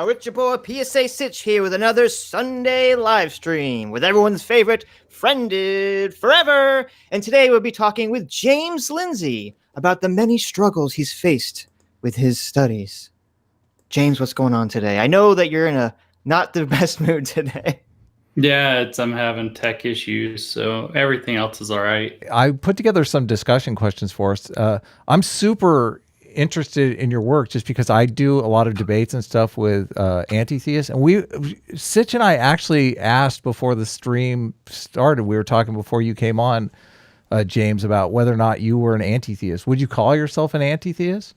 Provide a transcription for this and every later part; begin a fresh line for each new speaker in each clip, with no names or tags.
it's your boy PSA Sitch here with another Sunday live stream with everyone's favorite Friended Forever. And today we'll be talking with James Lindsay about the many struggles he's faced with his studies. James, what's going on today? I know that you're in a not the best mood today.
Yeah, I'm having tech issues, so everything else is all right.
I put together some discussion questions for us. I'm super interested in your work just because I do a lot of debates and stuff with anti-theists. And Sitch and I actually asked before the stream started, we were talking before you came on, James, about whether or not you were an anti-theist. Would you call yourself an anti-theist?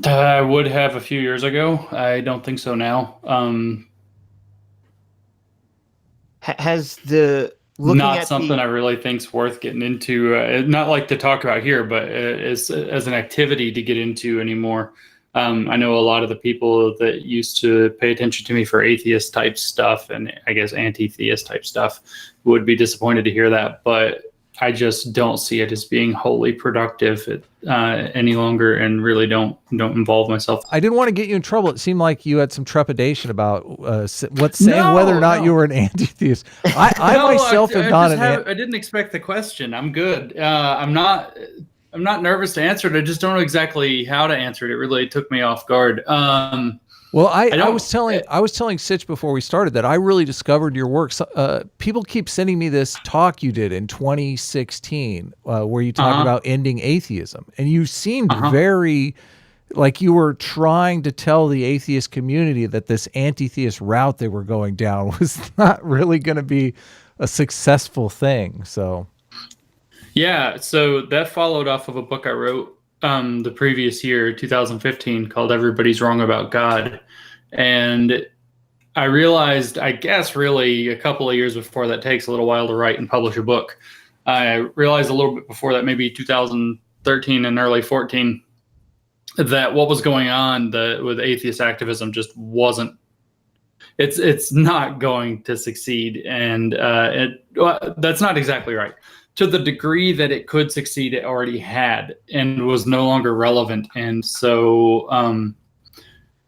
I would have a few years ago. I don't think so now.
Has the
not something I really think's worth getting into. Not like to talk about here, but as an activity to get into anymore. I know a lot of the people that used to pay attention to me for atheist type stuff and I guess anti-theist type stuff would be disappointed to hear that, but I just don't see it as being wholly productive any longer, and really don't involve myself.
I didn't want to get you in trouble. It seemed like you had some trepidation about whether or not you were an anti-theist. I myself am not
I didn't expect the question. I'm good. I'm not nervous to answer it. I just don't know exactly how to answer it. It really took me off guard.
Well, I was telling Sitch before we started that I really discovered your work. People keep sending me this talk you did in 2016 where you talked about ending atheism. And you seemed very like you were trying to tell the atheist community that this anti-theist route they were going down was not really going to be a successful thing. So,
yeah, so that followed off of a book I wrote the previous year, 2015, called Everybody's Wrong About God. And I realized, I guess really a couple of years before that, takes a little while to write and publish a book. I realized a little bit before that, maybe 2013 and early 14, that what was going on with atheist activism just wasn't, it's not going to succeed. And that's not exactly right. To the degree that it could succeed, it already had and was no longer relevant. And so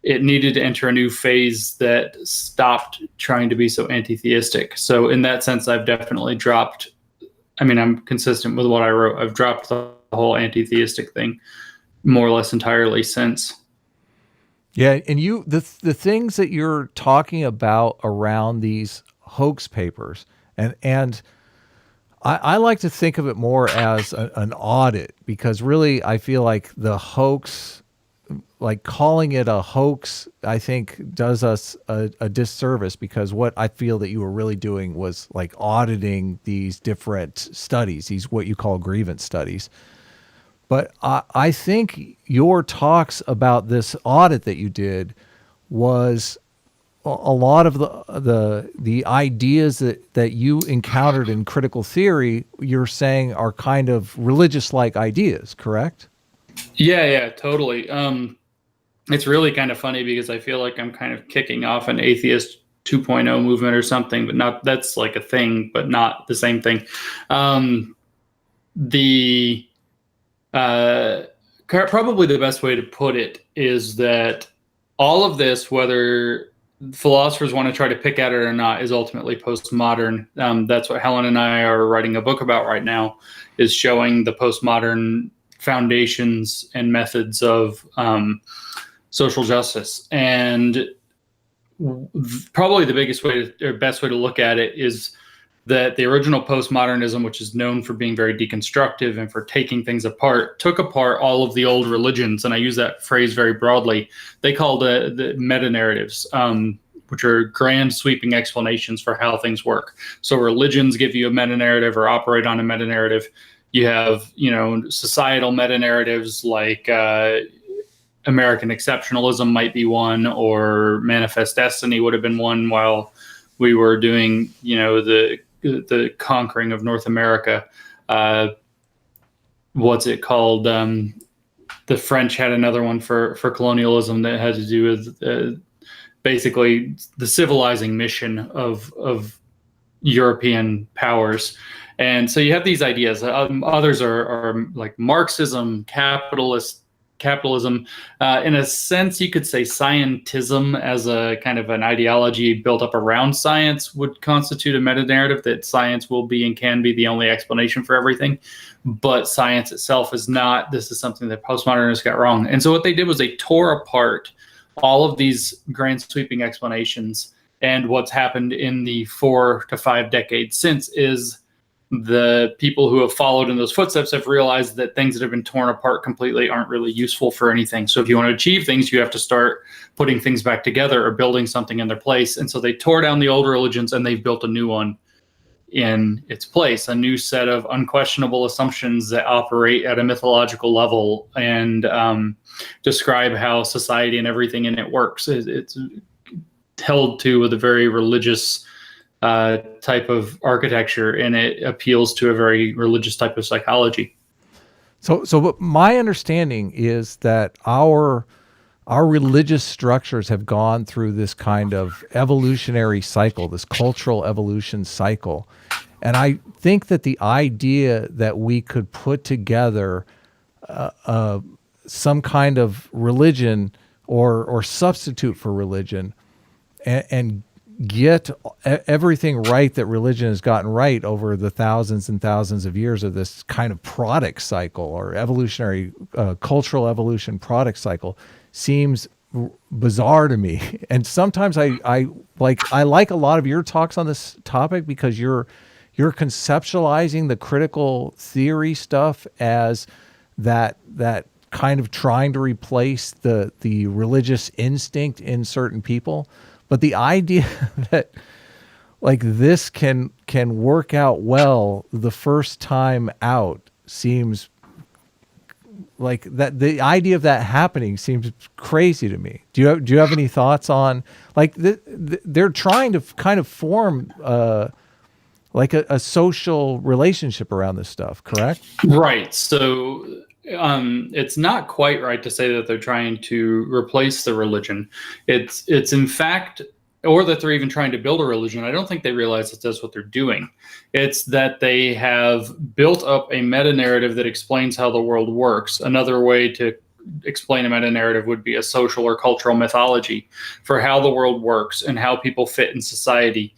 it needed to enter a new phase that stopped trying to be so anti-theistic. So in that sense, I've definitely dropped, I'm consistent with what I wrote. I've dropped the whole anti-theistic thing more or less entirely since.
Yeah, and the things that you're talking about around these hoax papers, and I like to think of it more as an audit, because really I feel like the hoax, like calling it a hoax, I think does us a disservice, because what I feel that you were really doing was like auditing these different studies, these what you call grievance studies. But I think your talks about this audit that you did was a lot of the ideas that you encountered in critical theory, you're saying are kind of religious-like ideas, correct?
Yeah, totally. It's really kind of funny because I feel like I'm kind of kicking off an atheist 2.0 movement or something, but not, that's like a thing, but not the same thing. Probably the best way to put it is that all of this, whether philosophers want to try to pick at it or not, is ultimately postmodern. That's what Helen and I are writing a book about right now, is showing the postmodern foundations and methods of social justice. And probably the biggest way or best way to look at it is that the original postmodernism, which is known for being very deconstructive and for taking things apart, took apart all of the old religions. And I use that phrase very broadly. They call the meta-narratives, which are grand sweeping explanations for how things work. So religions give you a meta-narrative or operate on a meta-narrative. You have, societal meta-narratives like American exceptionalism might be one, or manifest destiny would have been one while we were doing, the conquering of North America. What's it called? The French had another one for colonialism that had to do with basically the civilizing mission of European powers. And so you have these ideas. Others are like Marxism, capitalist capitalism. In a sense, you could say scientism as a kind of an ideology built up around science would constitute a meta-narrative that science will be and can be the only explanation for everything. But science itself is not. This is something that postmodernists got wrong. And so what they did was they tore apart all of these grand sweeping explanations. And what's happened in the 4 to 5 decades since is the people who have followed in those footsteps have realized that things that have been torn apart completely aren't really useful for anything. So if you want to achieve things, you have to start putting things back together or building something in their place. And so they tore down the old religions and they've built a new one in its place, a new set of unquestionable assumptions that operate at a mythological level and describe how society and everything in it works. It's held to with a very religious type of architecture, and it appeals to a very religious type of psychology.
So my understanding is that our religious structures have gone through this kind of evolutionary cycle, this cultural evolution cycle. And I think that the idea that we could put together some kind of religion or substitute for religion and get everything right that religion has gotten right over the thousands and thousands of years of this kind of product cycle or evolutionary cultural evolution product cycle seems bizarre to me. And sometimes I like a lot of your talks on this topic because you're conceptualizing the critical theory stuff as that kind of trying to replace the religious instinct in certain people. But the idea that like this can work out well the first time out seems like that. The idea of that happening seems crazy to me. Do you have any thoughts on like they're trying to kind of form like a social relationship around this stuff, correct?
Right. So it's not quite right to say that they're trying to replace the religion. It's in fact, or that they're even trying to build a religion. I don't think they realize that that's what they're doing. It's that they have built up a meta-narrative that explains how the world works. Another way to explain a meta-narrative would be a social or cultural mythology for how the world works and how people fit in society.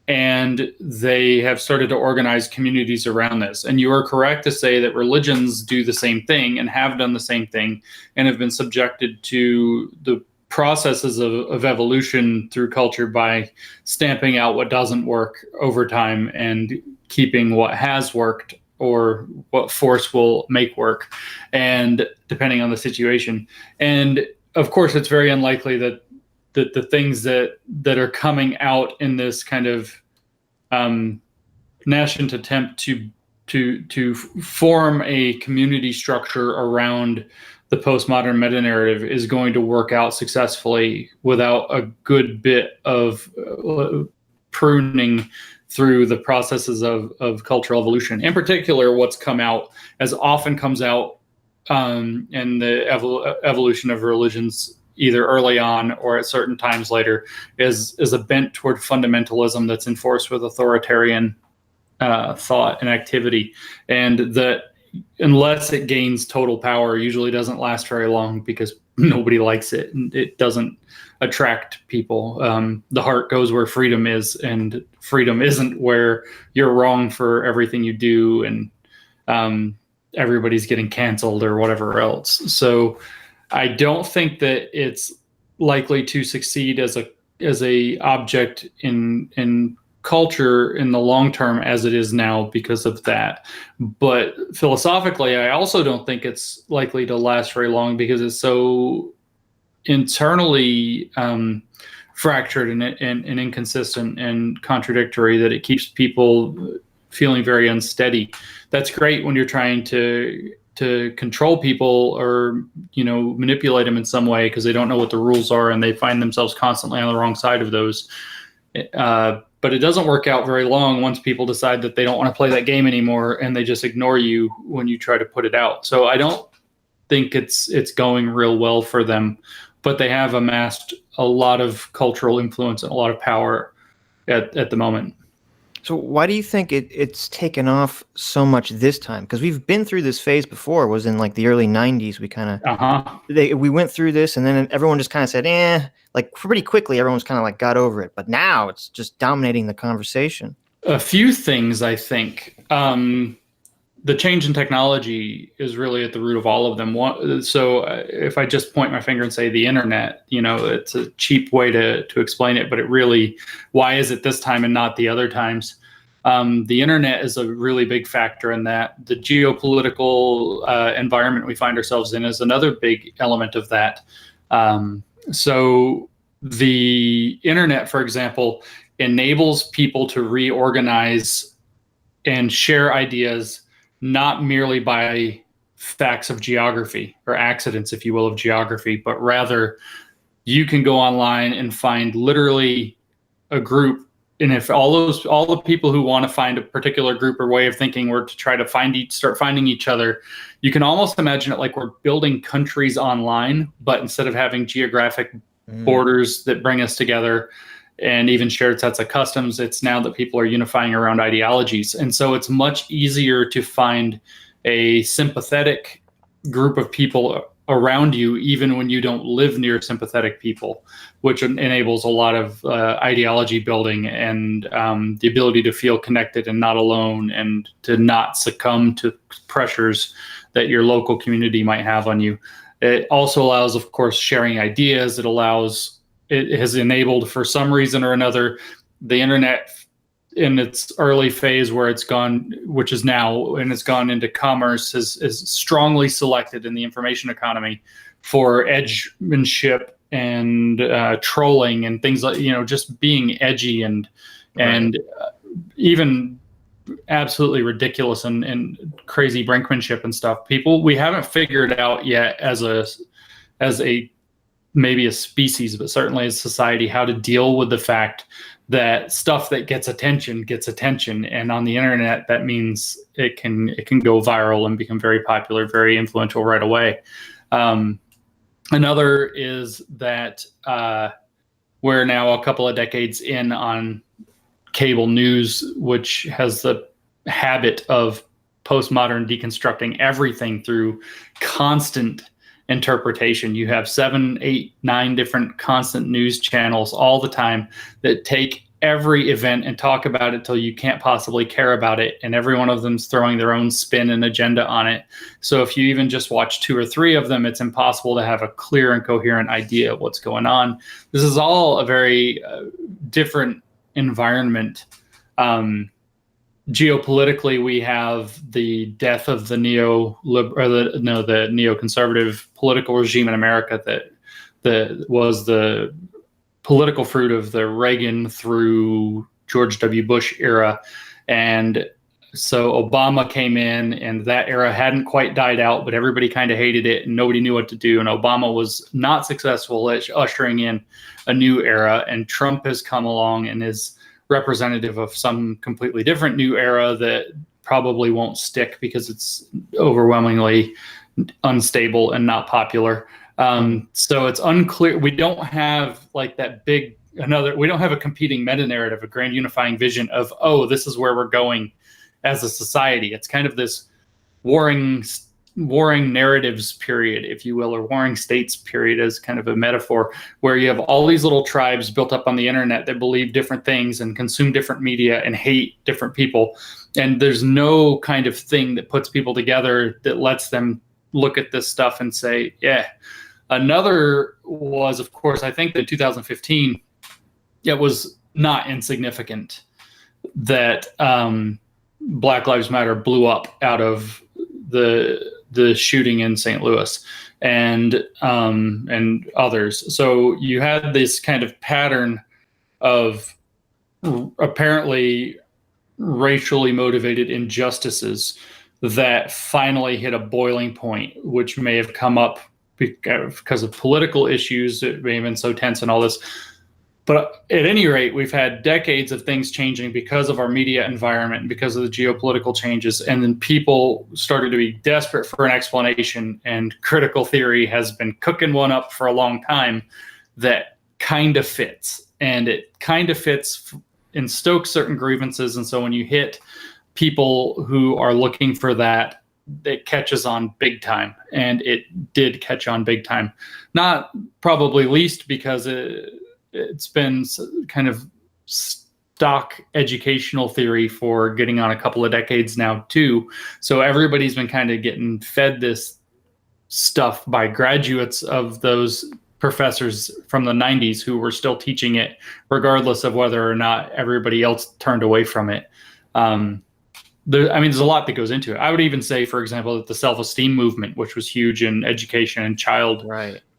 And they have started to organize communities around this. And you are correct to say that religions do the same thing and have done the same thing and have been subjected to the processes of evolution through culture by stamping out what doesn't work over time and keeping what has worked or what force will make work, and depending on the situation. And of course, it's very unlikely that the things that are coming out in this kind of nascent attempt to form a community structure around the postmodern meta-narrative is going to work out successfully without a good bit of pruning through the processes of cultural evolution. In particular, what's come out, as often comes out in the evolution of religions, either early on or at certain times later, is a bent toward fundamentalism that's enforced with authoritarian thought and activity. And that unless it gains total power, usually doesn't last very long because nobody likes it and it doesn't attract people. The heart goes where freedom is, and freedom isn't where you're wrong for everything you do and everybody's getting canceled or whatever else. So I don't think that it's likely to succeed as a object in culture in the long term as it is now because of that. But philosophically, I also don't think it's likely to last very long because it's so internally fractured and inconsistent and contradictory that it keeps people feeling very unsteady. That's great when you're trying to control people or manipulate them in some way because they don't know what the rules are and they find themselves constantly on the wrong side of those. But it doesn't work out very long once people decide that they don't want to play that game anymore and they just ignore you when you try to put it out. So I don't think it's going real well for them, but they have amassed a lot of cultural influence and a lot of power at the moment.
So why do you think it's taken off so much this time? Because we've been through this phase before. It was in like the early 90s. We kind of we went through this, and then everyone just kind of said, like pretty quickly, everyone's kind of like got over it. But now it's just dominating the conversation.
A few things, I think. The change in technology is really at the root of all of them. So if I just point my finger and say the internet, it's a cheap way to explain it, but it really, why is it this time and not the other times? The internet is a really big factor in that. The geopolitical environment we find ourselves in is another big element of that. So the internet, for example, enables people to reorganize and share ideas not merely by facts of geography or accidents, if you will, of geography, but rather you can go online and find literally a group. And if all the people who want to find a particular group or way of thinking were to try to start finding each other, you can almost imagine it like we're building countries online, but instead of having geographic borders that bring us together and even shared sets of customs, it's now that people are unifying around ideologies. And so it's much easier to find a sympathetic group of people around you, even when you don't live near sympathetic people, which enables a lot of ideology building and the ability to feel connected and not alone, and to not succumb to pressures that your local community might have on you. It also allows, of course, sharing ideas. It has enabled, for some reason or another, the internet in its early phase where it's gone, which is now, and it's gone into commerce, is strongly selected in the information economy for edgemanship and trolling and things like, just being edgy and even absolutely ridiculous and crazy brinkmanship and stuff. We haven't figured out yet as a maybe a species, but certainly as society, how to deal with the fact that stuff that gets attention, and on the internet, that means it can go viral and become very popular, very influential right away. Another is that we're now a couple of decades in on cable news, which has the habit of postmodern deconstructing everything through constant interpretation. You have 7, 8, 9 different constant news channels all the time that take every event and talk about it till you can't possibly care about it, and every one of them's throwing their own spin and agenda on it. So if you even just watch 2 or 3 of them, it's impossible to have a clear and coherent idea of what's going on. This is all a very different environment. Geopolitically, we have the death of the neoconservative political regime in America that was the political fruit of the Reagan through George W. Bush era. And so Obama came in, and that era hadn't quite died out, but everybody kind of hated it and nobody knew what to do. And Obama was not successful at ushering in a new era. And Trump has come along and is representative of some completely different new era that probably won't stick because it's overwhelmingly unstable and not popular. So it's unclear. We don't have like that we don't have a competing meta narrative, a grand unifying vision of, this is where we're going as a society. It's kind of this warring narratives period, if you will, or warring states period as kind of a metaphor, where you have all these little tribes built up on the internet that believe different things and consume different media and hate different people. And there's no kind of thing that puts people together that lets them look at this stuff and say, yeah. Another was, of course, I think that 2015, it was not insignificant that Black Lives Matter blew up out of the shooting in St. Louis and others. So you had this kind of pattern of apparently racially motivated injustices that finally hit a boiling point, which may have come up because of political issues. It may have been so tense and all this. But at any rate, we've had decades of things changing because of our media environment and because of the geopolitical changes. And then people started to be desperate for an explanation, and critical theory has been cooking one up for a long time that kind of fits. And it kind of fits and stokes certain grievances. And so when you hit people who are looking for that, it catches on big time. And it did catch on big time. Not probably least because it's been kind of stock educational theory for getting on a couple of decades now too. So everybody's been kind of getting fed this stuff by graduates of those professors from the 90s who were still teaching it, regardless of whether or not everybody else turned away from it. There's a lot that goes into it. I would even say, for example, that the self-esteem movement, which was huge in education and child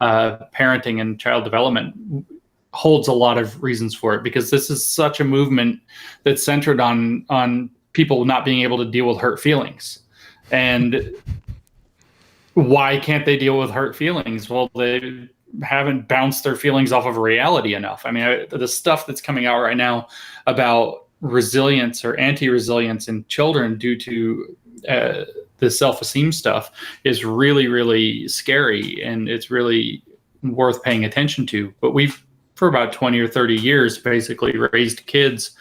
parenting and child development, holds a lot of reasons for it, because this is such a movement that's centered on people not being able to deal with hurt feelings. And why can't they deal with hurt feelings? Well, they haven't bounced their feelings off of reality enough. I mean, the stuff that's coming out right now about resilience or anti-resilience in children due to the self-esteem stuff is really, really scary, and it's really worth paying attention to. But we've, for about 20 or 30 years, basically raised kids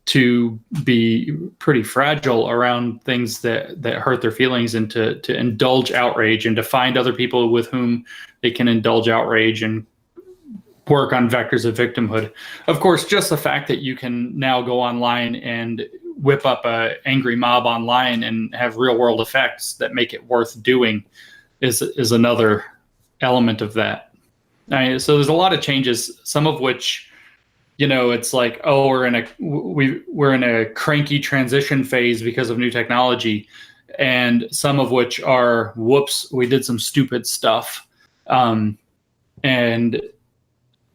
to be pretty fragile around things that hurt their feelings, and to indulge outrage, and to find other people with whom they can indulge outrage and work on vectors of victimhood. Of course, just the fact that you can now go online and whip up a angry mob online and have real world effects that make it worth doing is another element of that. So there's a lot of changes, some of which, it's like, oh, we're in a cranky transition phase because of new technology, and some of which are, whoops, we did some stupid stuff, and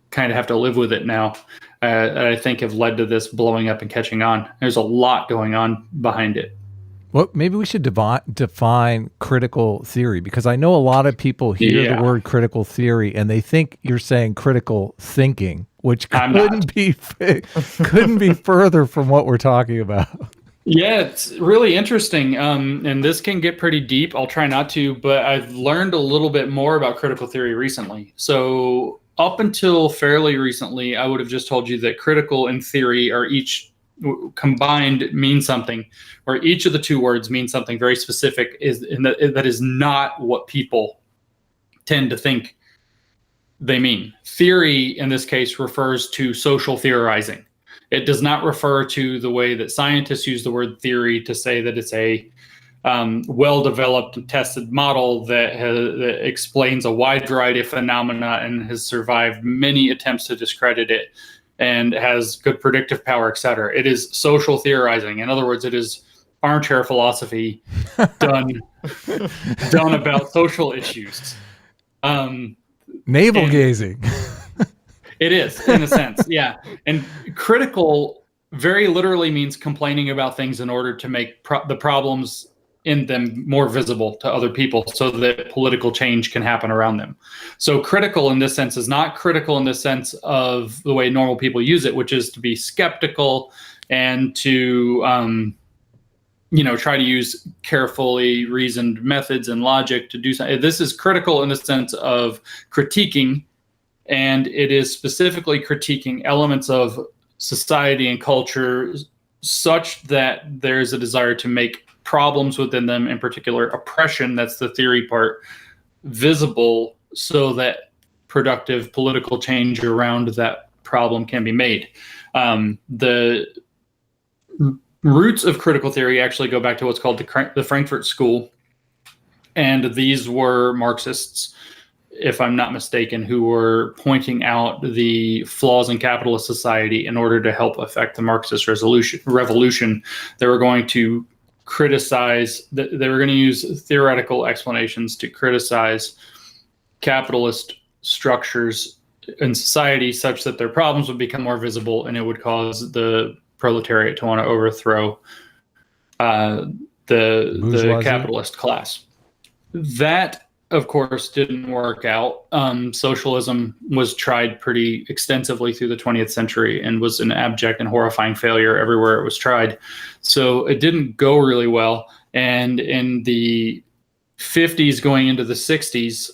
kind of have to live with it now. That I think have led to this blowing up and catching on. There's a lot going on behind it.
Well, maybe we should define critical theory, because I know a lot of people hear the word critical theory and they think you're saying critical thinking, which couldn't be further from what we're talking about.
Yeah, it's really interesting. And this can get pretty deep. I'll try not to, but I've learned a little bit more about critical theory recently. So up until fairly recently, I would have just told you that critical and theory are each combined mean something, or each of the two words means something very specific, that is not what people tend to think they mean. Theory, in this case, refers to social theorizing. It does not refer to the way that scientists use the word theory to say that it's a well-developed and tested model that explains a wide variety of phenomena and has survived many attempts to discredit it and has good predictive power, et cetera. It is social theorizing. In other words, it is armchair philosophy done about social issues.
Navel gazing.
It is, in a sense, yeah. And critical very literally means complaining about things in order to make the problems in them more visible to other people so that political change can happen around them. So critical in this sense is not critical in the sense of the way normal people use it, which is to be skeptical and to try to use carefully reasoned methods and logic to do something. This is critical in the sense of critiquing, and it is specifically critiquing elements of society and culture such that there's a desire to make problems within them, in particular oppression, that's the theory part, visible so that productive political change around that problem can be made. The roots of critical theory actually go back to what's called the Frankfurt School, and these were Marxists, if I'm not mistaken, who were pointing out the flaws in capitalist society in order to help affect the Marxist revolution. They were going to criticize, they were going to use theoretical explanations to criticize capitalist structures in society such that their problems would become more visible, and it would cause the proletariat to want to overthrow the capitalist class. That, of course, didn't work out. Socialism was tried pretty extensively through the 20th century and was an abject and horrifying failure everywhere it was tried. So it didn't go really well. And in the 50s going into the 60s,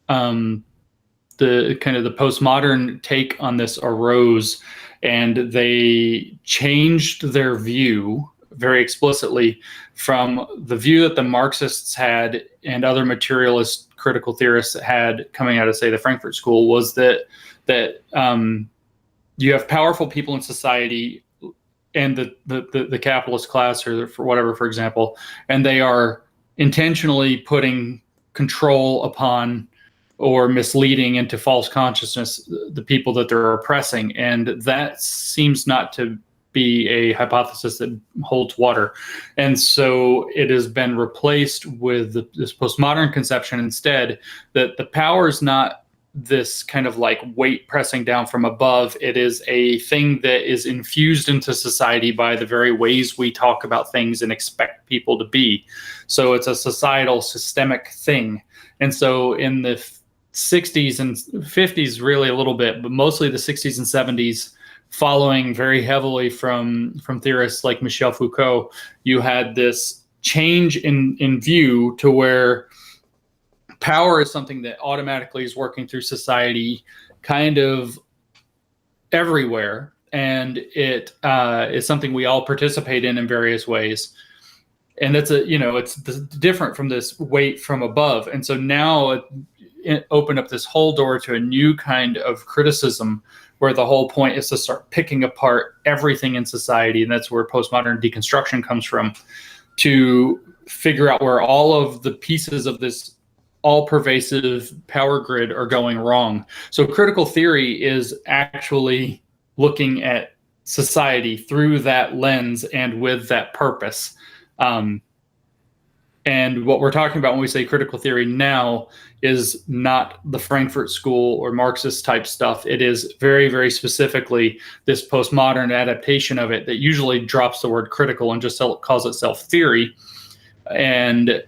the kind of the postmodern take on this arose. and they changed their view very explicitly from the view that the Marxists had and other materialist critical theorists had coming out of, say, the Frankfurt School, was that you have powerful people in society and the capitalist class, or for whatever, for example, and they are intentionally putting control upon or misleading into false consciousness the people that they're oppressing. And that seems not to be a hypothesis that holds water. And so it has been replaced with this postmodern conception instead, that the power is not this kind of like weight pressing down from above. It is a thing that is infused into society by the very ways we talk about things and expect people to be. So it's a societal systemic thing. And so in the 60s and 50s, really a little bit, but mostly the 60s and 70s, following very heavily from theorists like Michel Foucault, you had this change in view to where power is something that automatically is working through society kind of everywhere. And it is something we all participate in various ways. And that's it's different from this weight from above. And so now it opened up this whole door to a new kind of criticism, where the whole point is to start picking apart everything in society. And that's where postmodern deconstruction comes from, to figure out where all of the pieces of this all-pervasive power grid are going wrong. So critical theory is actually looking at society through that lens and with that purpose. And what we're talking about when we say critical theory now is not the Frankfurt School or Marxist type stuff. It is very, very specifically this postmodern adaptation of it that usually drops the word critical and just calls itself theory, and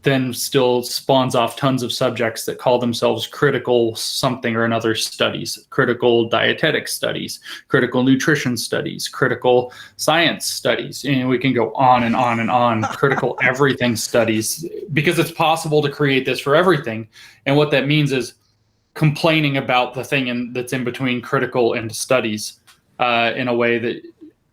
then still spawns off tons of subjects that call themselves critical something or another studies, critical dietetic studies, critical nutrition studies, critical science studies. And we can go on and on and on, critical everything studies, because it's possible to create this for everything. And what that means is complaining about the thing that's in between critical and studies in a way that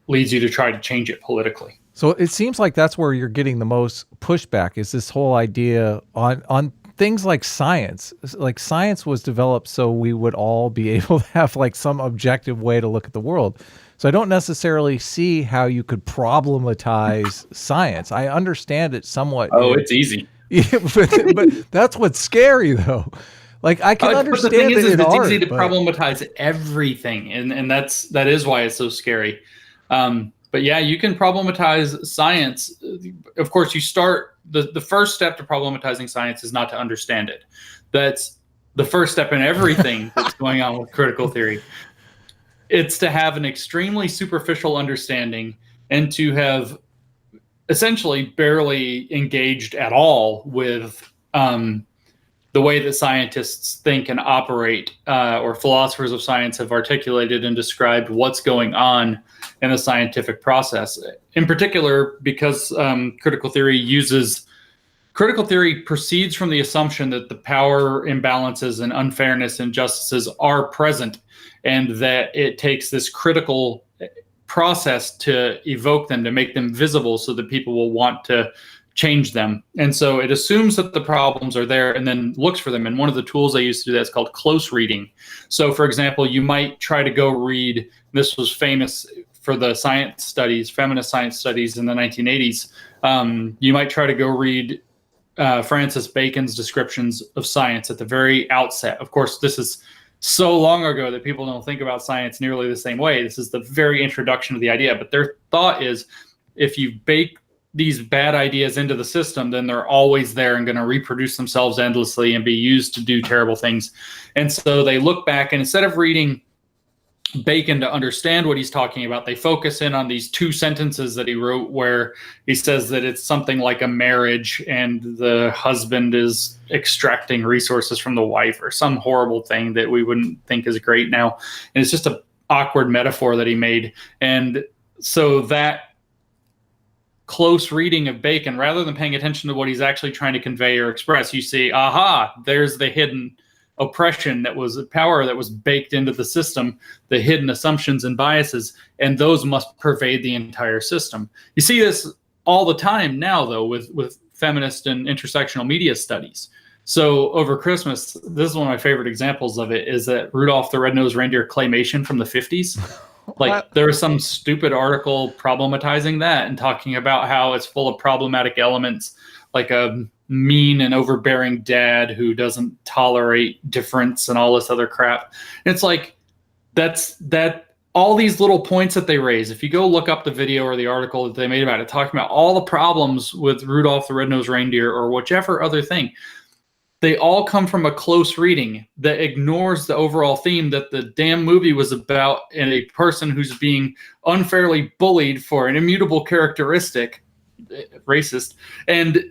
leads you to try to change it politically.
So it seems like that's where you're getting the most pushback, is this whole idea on things like science. Like science was developed so we would all be able to have like some objective way to look at the world. So I don't necessarily see how you could problematize science. I understand it somewhat.
Oh, it's easy.
Yeah, but that's what's scary though. Like I can understand
the thing is,
it's
easy to problematize everything, and that is why it's so scary. But yeah, you can problematize science. Of course, you start the first step to problematizing science is not to understand it. That's the first step in everything that's going on with critical theory. It's to have an extremely superficial understanding and to have essentially barely engaged at all with the way that scientists think and operate, or philosophers of science have articulated and described what's going on in the scientific process. In particular, because critical theory proceeds from the assumption that the power imbalances and unfairness and injustices are present, and that it takes this critical process to evoke them, to make them visible so that people will want to change them. And so it assumes that the problems are there and then looks for them. And one of the tools I used to do that is called close reading. So for example, you might try to go read, this was famous for the science studies, feminist science studies in the 1980s. You might try to go read Francis Bacon's descriptions of science at the very outset. Of course, this is so long ago that people don't think about science nearly the same way. This is the very introduction of the idea. But their thought is, if you bake these bad ideas into the system, then they're always there and going to reproduce themselves endlessly and be used to do terrible things. And so they look back, and instead of reading Bacon to understand what he's talking about, they focus in on these 2 sentences that he wrote where he says that it's something like a marriage and the husband is extracting resources from the wife, or some horrible thing that we wouldn't think is great now. And it's just an awkward metaphor that he made. And so that close reading of Bacon, rather than paying attention to what he's actually trying to convey or express, you see, aha, there's the hidden oppression, that was power that was baked into the system, the hidden assumptions and biases, and those must pervade the entire system. You see this all the time now, though, with feminist and intersectional media studies. So over Christmas, this is one of my favorite examples of it, is that Rudolph the Red-Nosed Reindeer claymation from the 50s. Like, there was some stupid article problematizing that and talking about how it's full of problematic elements, like a mean and overbearing dad who doesn't tolerate difference and all this other crap. And it's like, that all these little points that they raise, if you go look up the video or the article that they made about it, talking about all the problems with Rudolph the Red-Nosed Reindeer or whichever other thing, they all come from a close reading that ignores the overall theme that the damn movie was about, and a person who's being unfairly bullied for an immutable characteristic, racist, and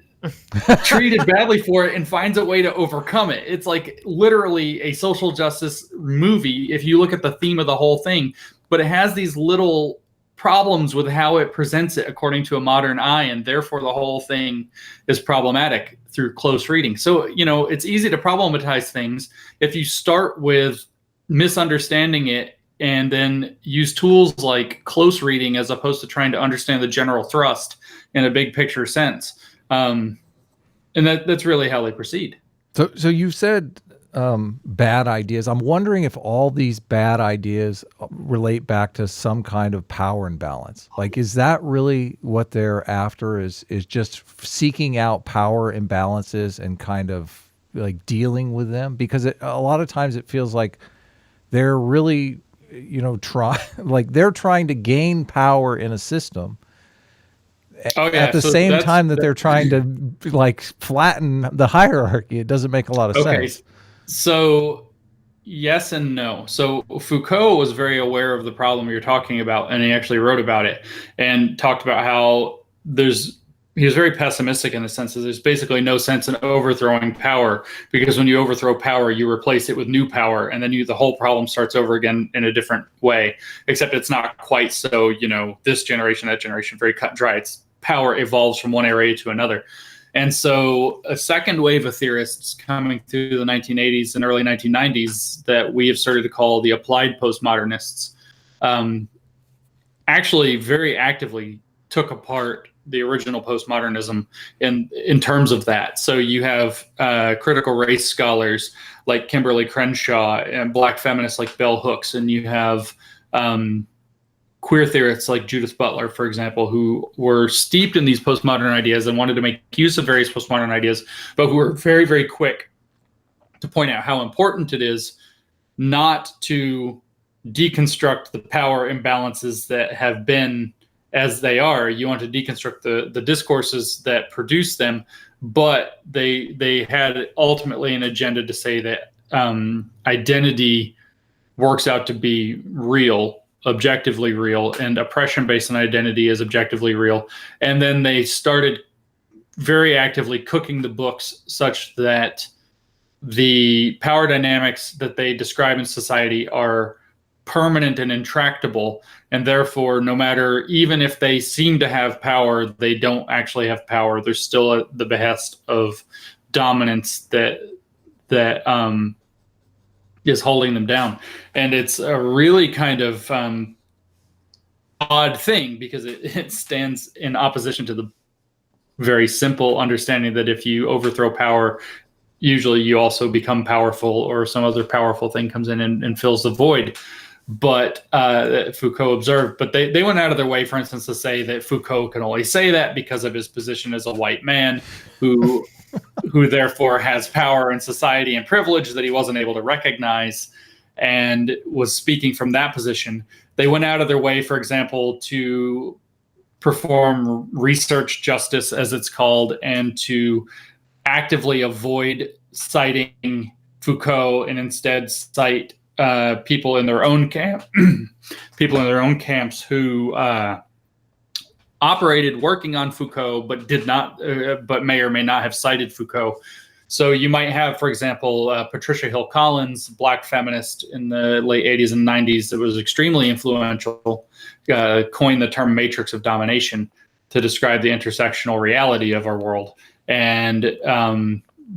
treated badly for it, and finds a way to overcome it. It's like literally a social justice movie if you look at the theme of the whole thing, but it has these little problems with how it presents it according to a modern eye, and therefore the whole thing is problematic through close reading. So, it's easy to problematize things if you start with misunderstanding it and then use tools like close reading as opposed to trying to understand the general thrust in a big picture sense. And that's really how they proceed.
So you said bad ideas. I'm wondering if all these bad ideas relate back to some kind of power imbalance. Like, is that really what they're after, is just seeking out power imbalances and kind of like dealing with them? Because a lot of times it feels like they're really, they're trying to gain power in a system. At the same time that they're trying to like flatten the hierarchy. It doesn't make a lot of sense.
So yes and no. So Foucault was very aware of the problem you're talking about, and he actually wrote about it and talked about how he was very pessimistic in the sense that there's basically no sense in overthrowing power, because when you overthrow power, you replace it with new power, and then the whole problem starts over again in a different way, except it's not quite so, this generation, that generation, very cut and dry. It's power evolves from one area to another. And so a second wave of theorists coming through the 1980s and early 1990s that we have started to call the applied postmodernists actually very actively took apart the original postmodernism in terms of that. So you have critical race scholars like Kimberly Crenshaw and black feminists like bell hooks, and you have queer theorists like Judith Butler, for example, who were steeped in these postmodern ideas and wanted to make use of various postmodern ideas, but who were very, very quick to point out how important it is not to deconstruct the power imbalances that have been as they are. You want to deconstruct the discourses that produce them, but they had ultimately an agenda to say that identity works out to be real, objectively real, and oppression based on identity is objectively real. And then they started very actively cooking the books such that the power dynamics that they describe in society are permanent and intractable, and therefore no matter, even if they seem to have power, they don't actually have power. They're still at the behest of dominance that is holding them down. And it's a really kind of odd thing, because it stands in opposition to the very simple understanding that if you overthrow power, usually you also become powerful, or some other powerful thing comes in and fills the void. But Foucault observed, but they went out of their way, for instance, to say that Foucault can only say that because of his position as a white man who therefore has power in society and privilege that he wasn't able to recognize, and was speaking from that position. They went out of their way, for example, to perform research justice, as it's called, and to actively avoid citing Foucault and instead cite people in their own camps who operated working on Foucault, but did not, but may or may not have cited Foucault. So you might have, for example, Patricia Hill Collins, black feminist in the late 80s and 90s, that was extremely influential, coined the term matrix of domination to describe the intersectional reality of our world. And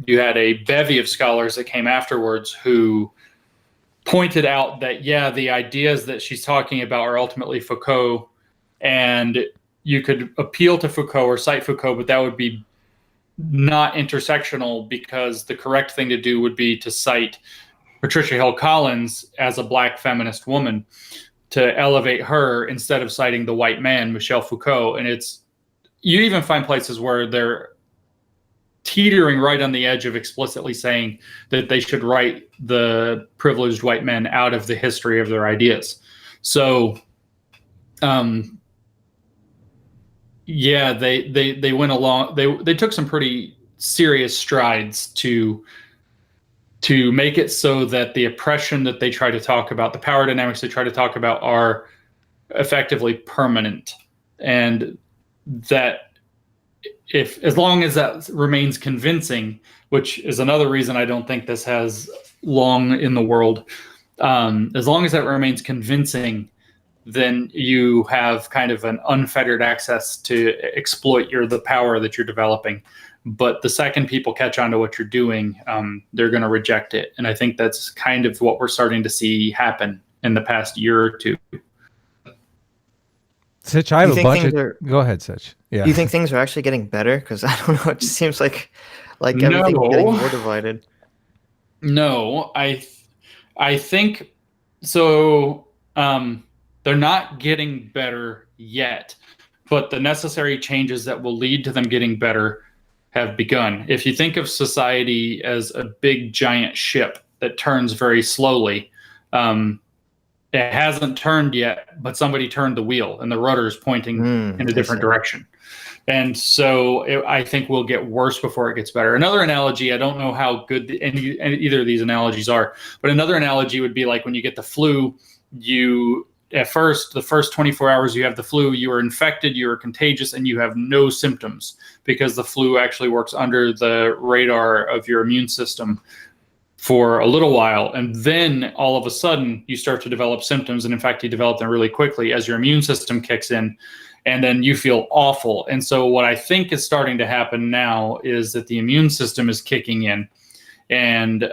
you had a bevy of scholars that came afterwards who pointed out that, yeah, the ideas that she's talking about are ultimately Foucault, and you could appeal to Foucault or cite Foucault, but that would be not intersectional, because the correct thing to do would be to cite Patricia Hill Collins as a black feminist woman, to elevate her instead of citing the white man, Michel Foucault. And you even find places where they're teetering right on the edge of explicitly saying that they should write the privileged white men out of the history of their ideas. So, yeah, they went along. They took some pretty serious strides to make it so that the oppression that they try to talk about, the power dynamics they try to talk about, are effectively permanent, and that as long as that remains convincing, which is another reason I don't think this has long in the world, as long as that remains convincing, then you have kind of an unfettered access to exploit the power that you're developing. But the second people catch on to what you're doing, they're going to reject it. And I think that's kind of what we're starting to see happen in the past year or two.
Sitch, I have a bunch of... Go ahead, Sitch. Yeah.
Do you think things are actually getting better? Because I don't know. It just seems like everything's getting more divided.
No, I think so. They're not getting better yet, but the necessary changes that will lead to them getting better have begun. If you think of society as a big giant ship that turns very slowly, it hasn't turned yet, but somebody turned the wheel and the rudder is pointing in a different direction. And so I think we'll get worse before it gets better. Another analogy, I don't know how good either of these analogies are, but another analogy would be like when you get the flu, the first 24 hours you have the flu, you are infected, you are contagious, and you have no symptoms, because the flu actually works under the radar of your immune system for a little while. And then all of a sudden you start to develop symptoms. And in fact, you develop them really quickly as your immune system kicks in, and then you feel awful. And so what I think is starting to happen now is that the immune system is kicking in. And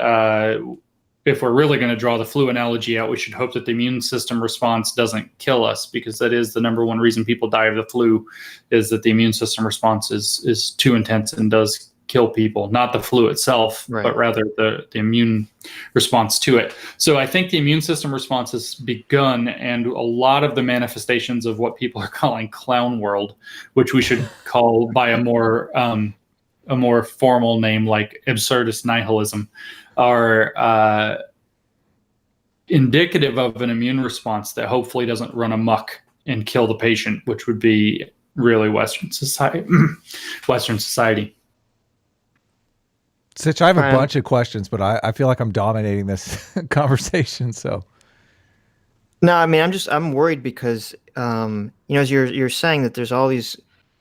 if we're really going to draw the flu analogy out, we should hope that the immune system response doesn't kill us, because that is the number one reason people die of the flu, is that the immune system response is too intense and does kill people. Not the flu itself, right, but rather the immune response to it. So I think the immune system response has begun, and a lot of the manifestations of what people are calling clown world, which we should call by a more formal name like absurdist nihilism, are indicative of an immune response that hopefully doesn't run amok and kill the patient, which would be really Western society.
Sitch, I have a bunch of questions, but I feel like I'm dominating this conversation. So,
no, I mean, I'm worried because, as you're saying that there's all these,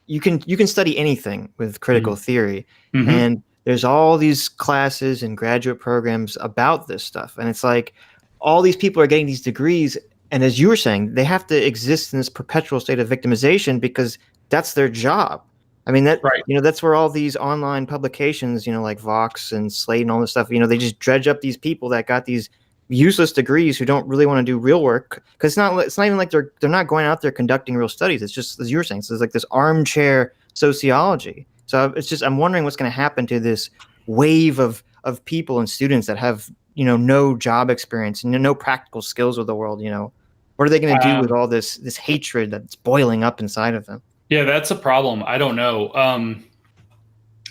you can study anything with critical theory, and there's all these classes and graduate programs about this stuff. And it's like all these people are getting these degrees. And as you were saying, they have to exist in this perpetual state of victimization because that's their job. I mean, that's where all these online publications, like Vox and Slate and all this stuff, they just dredge up these people that got these useless degrees who don't really want to do real work. Because it's not even like they're not going out there conducting real studies. It's just, as you were saying, so it's like this armchair sociology. So I'm wondering what's going to happen to this wave of people and students that have, no job experience and no practical skills with the world. What are they going to do with all this hatred that's boiling up inside of them?
Yeah, that's a problem. I don't know.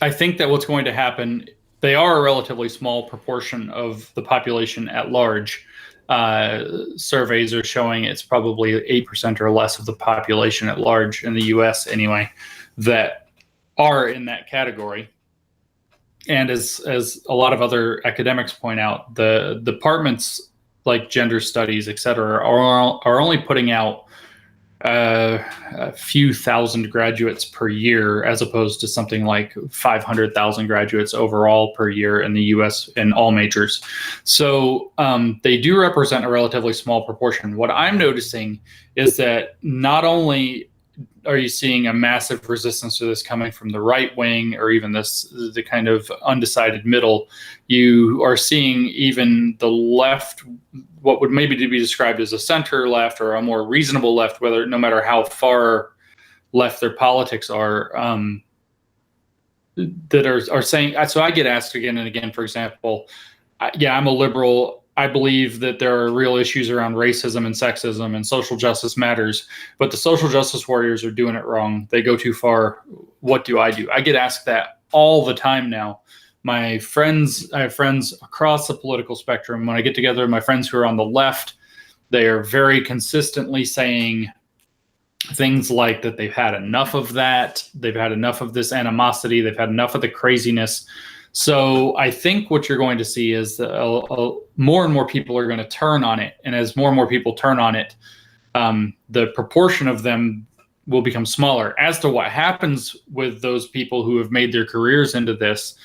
I think that what's going to happen, they are a relatively small proportion of the population at large. Surveys are showing it's probably 8% or less of the population at large in the US anyway, that are in that category. And as a lot of other academics point out, the departments like gender studies, et cetera, are only putting out a few thousand graduates per year, as opposed to something like 500,000 graduates overall per year in the US in all majors. So they do represent a relatively small proportion. What I'm noticing is that not only are you seeing a massive resistance to this coming from the right wing, or even the kind of undecided middle? You are seeing even the left, what would maybe be described as a center left or a more reasonable left, no matter how far left their politics are, that are saying. So I get asked again and again, for example, I'm a liberal. I believe that there are real issues around racism and sexism, and social justice matters, but the social justice warriors are doing it wrong. They go too far. What do? I get asked that all the time now. I have friends across the political spectrum. When I get together with my friends who are on the left, they are very consistently saying things like that they've had enough of that. They've had enough of this animosity. They've had enough of the craziness. So I think what you're going to see is more and more people are going to turn on it. And as more and more people turn on it, the proportion of them will become smaller. As to what happens with those people who have made their careers into this,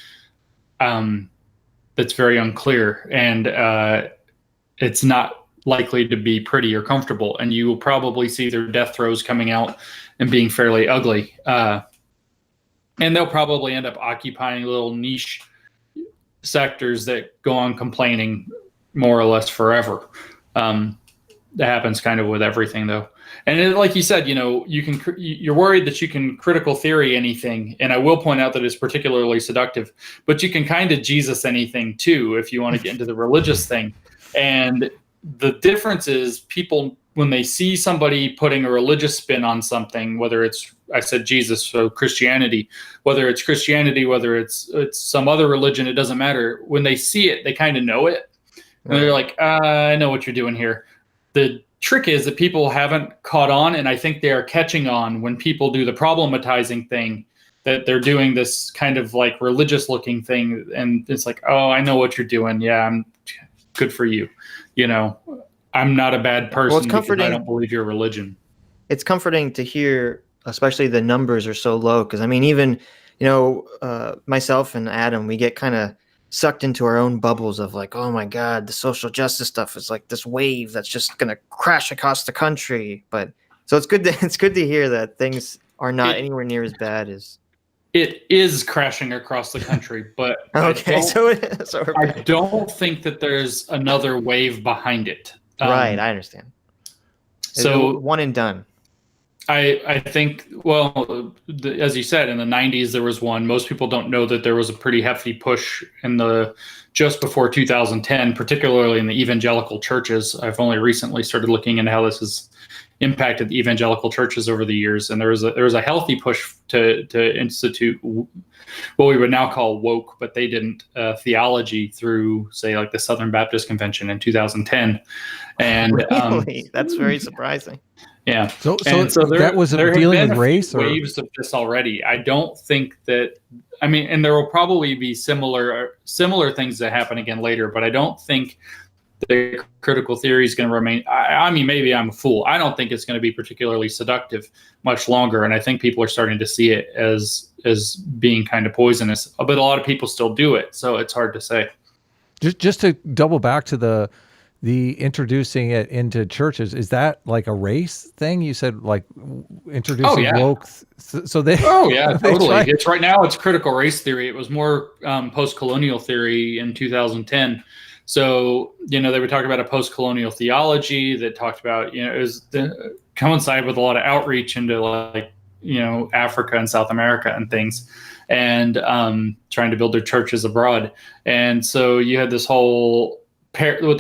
that's very unclear. And it's not likely to be pretty or comfortable. And you will probably see their death throes coming out and being fairly ugly. And they'll probably end up occupying little niche sectors that go on complaining more or less forever. That happens kind of with everything, though. And like you said, you're worried that you can critical theory anything. And I will point out that it's particularly seductive, but you can kind of Jesus anything too, if you want to get into the religious thing. And the difference is people, when they see somebody putting a religious spin on something, whether it's, I said Jesus, so Christianity, whether it's Christianity, whether it's some other religion, it doesn't matter. When they see it, they kind of know it. And they're like, I know what you're doing here. The trick is that people haven't caught on, and I think they are catching on when people do the problematizing thing, that they're doing this kind of like religious looking thing. And it's like, oh, I know what you're doing. Yeah, I'm good for you. I'm not a bad person because I don't believe your religion.
It's comforting to hear, especially the numbers are so low. Because I mean, even myself and Adam, we get kind of sucked into our own bubbles of like, oh my God, the social justice stuff is like this wave that's just gonna crash across the country. But so it's good to hear that things are not anywhere near as bad as.
It is crashing across the country, but
okay,
I don't think that there's another wave behind it.
Right, I understand.
So
one and done.
I think, well, as you said, in the 90s there was one. Most people don't know that there was a pretty hefty push just before 2010, particularly in the evangelical churches. I've only recently started looking into how this has impacted the evangelical churches over the years, and there was a healthy push to institute what we would now call woke, but they didn't, theology through, say, like the Southern Baptist Convention in 2010. And
really? That's very surprising.
Yeah.
So that was dealing with race, or
waves of this already. I don't think that. I mean, and there will probably be similar things that happen again later, but I don't think the critical theory is going to remain. I mean, maybe I'm a fool. I don't think it's going to be particularly seductive much longer, and I think people are starting to see it as being kind of poisonous. But a lot of people still do it, so it's hard to say.
Just to double back to the introducing it into churches, is that like a race thing? You said like introducing woke. So they.
Oh yeah, totally. It's right now. It's critical race theory. It was more post-colonial theory in 2010. So, they would talk about a post-colonial theology that talked about, it was coincide with a lot of outreach into like, Africa and South America and things, and trying to build their churches abroad. And so you had this whole, what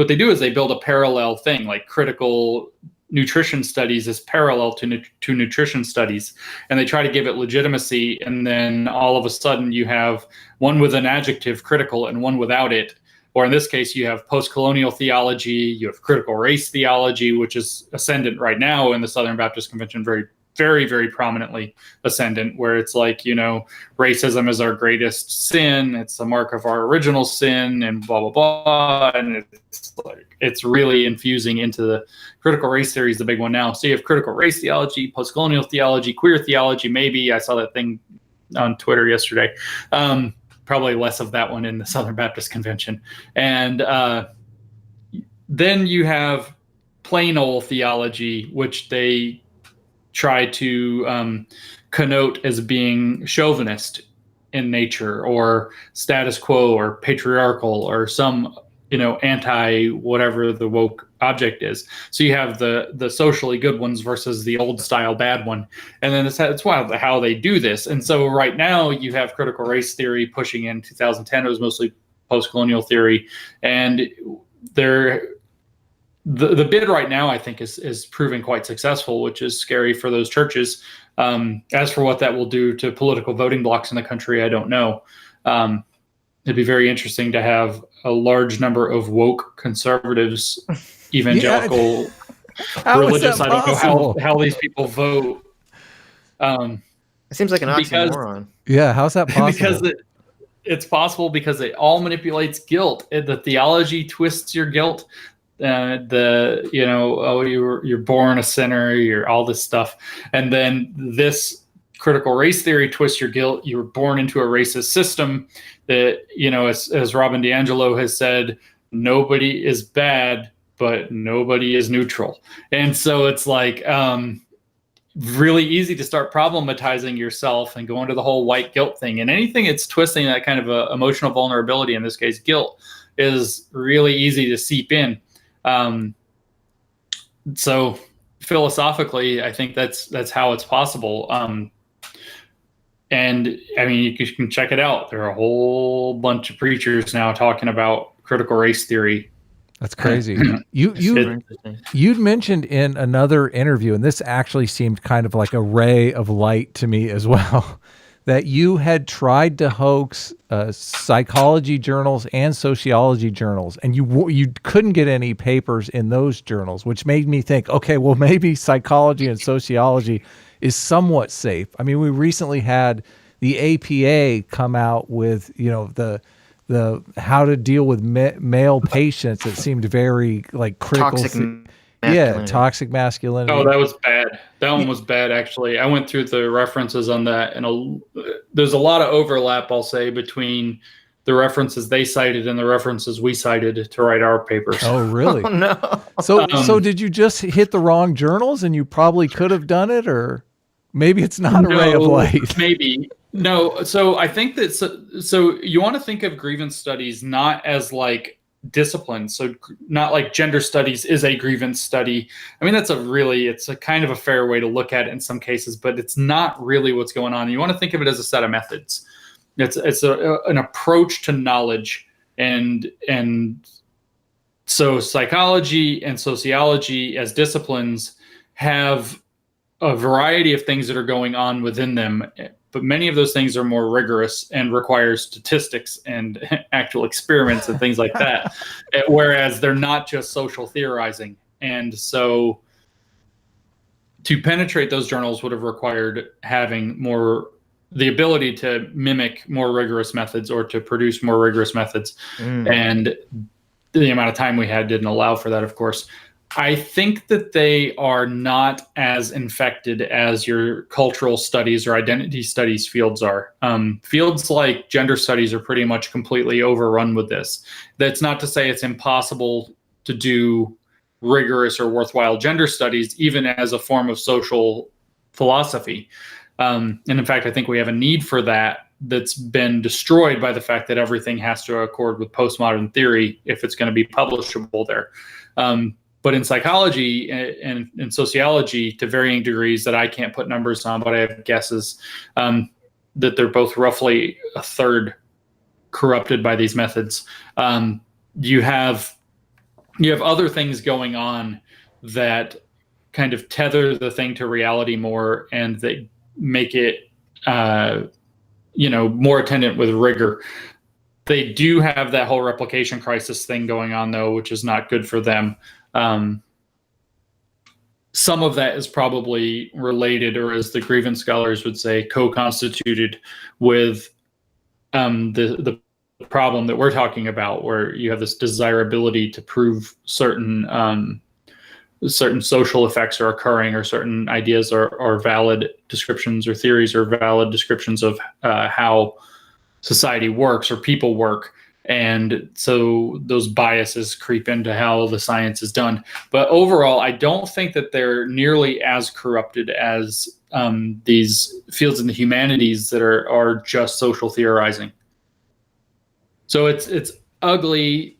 they do is they build a parallel thing, like critical nutrition studies is parallel to nutrition studies, and they try to give it legitimacy. And then all of a sudden you have one with an adjective, critical, and one without it. Or in this case, you have post-colonial theology, you have critical race theology, which is ascendant right now in the Southern Baptist Convention, very, very, very prominently ascendant, where it's like, racism is our greatest sin. It's a mark of our original sin, and blah, blah, blah. And it's really infusing into the critical race theory is the big one now. So you have critical race theology, post-colonial theology, queer theology, maybe. I saw that thing on Twitter yesterday. Probably less of that one in the Southern Baptist Convention. And then you have plain old theology, which they try to connote as being chauvinist in nature, or status quo, or patriarchal, or some anti whatever the woke object is. So you have the socially good ones versus the old style bad one, and then it's wild how they do this. And so right now you have critical race theory pushing in 2010. It was mostly post-colonial theory, and the bid right now I think is proving quite successful, which is scary for those churches. As for what that will do to political voting blocks in the country, I don't know. It'd be very interesting to have a large number of woke conservatives, evangelical, religious. I don't know how these people vote.
It seems like an oxymoron.
Yeah, how's that possible?
Because it's possible because it all manipulates guilt. The theology twists your guilt. You're born a sinner, you're all this stuff, and then this critical race theory twists your guilt. You were born into a racist system that, as Robin DiAngelo has said, nobody is bad, but nobody is neutral. And so it's like really easy to start problematizing yourself and go into the whole white guilt thing. And anything that's twisting that kind of emotional vulnerability, in this case guilt, is really easy to seep in. So philosophically, I think that's how it's possible. And I mean, you can check it out. There are a whole bunch of preachers now talking about critical race theory.
That's crazy. You'd mentioned in another interview, and this actually seemed kind of like a ray of light to me as well, that you had tried to hoax psychology journals and sociology journals, and you couldn't get any papers in those journals, which made me think, okay, well, maybe psychology and sociology is somewhat safe. I mean, we recently had the APA come out with, the how to deal with male patients that seemed very like critical. Toxic masculinity.
Oh, that was bad. That one was bad, actually. I went through the references on that, and there's a lot of overlap, I'll say, between the references they cited and the references we cited to write our papers.
Oh, really?
Oh, no.
So did you just hit the wrong journals, and you probably could have done it, or maybe it's not a ray of light?
Maybe. No. So I think that so you want to think of grievance studies not as like disciplines. So not like gender studies is a grievance study. I mean, it's a kind of a fair way to look at it in some cases, but it's not really what's going on. You want to think of it as a set of methods. It's an approach to knowledge, and so psychology and sociology as disciplines have a variety of things that are going on within them, but many of those things are more rigorous and require statistics and actual experiments and things like that, whereas they're not just social theorizing. And so to penetrate those journals would have required having the ability to mimic more rigorous methods or to produce more rigorous methods. And the amount of time we had didn't allow for that, of course. I think that they are not as infected as your cultural studies or identity studies fields are. Fields like gender studies are pretty much completely overrun with this. That's not to say it's impossible to do rigorous or worthwhile gender studies, even as a form of social philosophy. And in fact, I think we have a need for that that's been destroyed by the fact that everything has to accord with postmodern theory if it's going to be publishable there. But in psychology and in sociology, to varying degrees that I can't put numbers on, but I have guesses, that they're both roughly a third corrupted by these methods. You have other things going on that kind of tether the thing to reality more, and they make it more attendant with rigor. They do have that whole replication crisis thing going on, though, which is not good for them. Some of that is probably related, or as the grievance scholars would say, co-constituted with the problem that we're talking about, where you have this desirability to prove certain social effects are occurring, or certain ideas are valid descriptions, or theories are valid descriptions of how society works or people work. And so those biases creep into how the science is done. But overall, I don't think that they're nearly as corrupted as these fields in the humanities that are just social theorizing. So it's ugly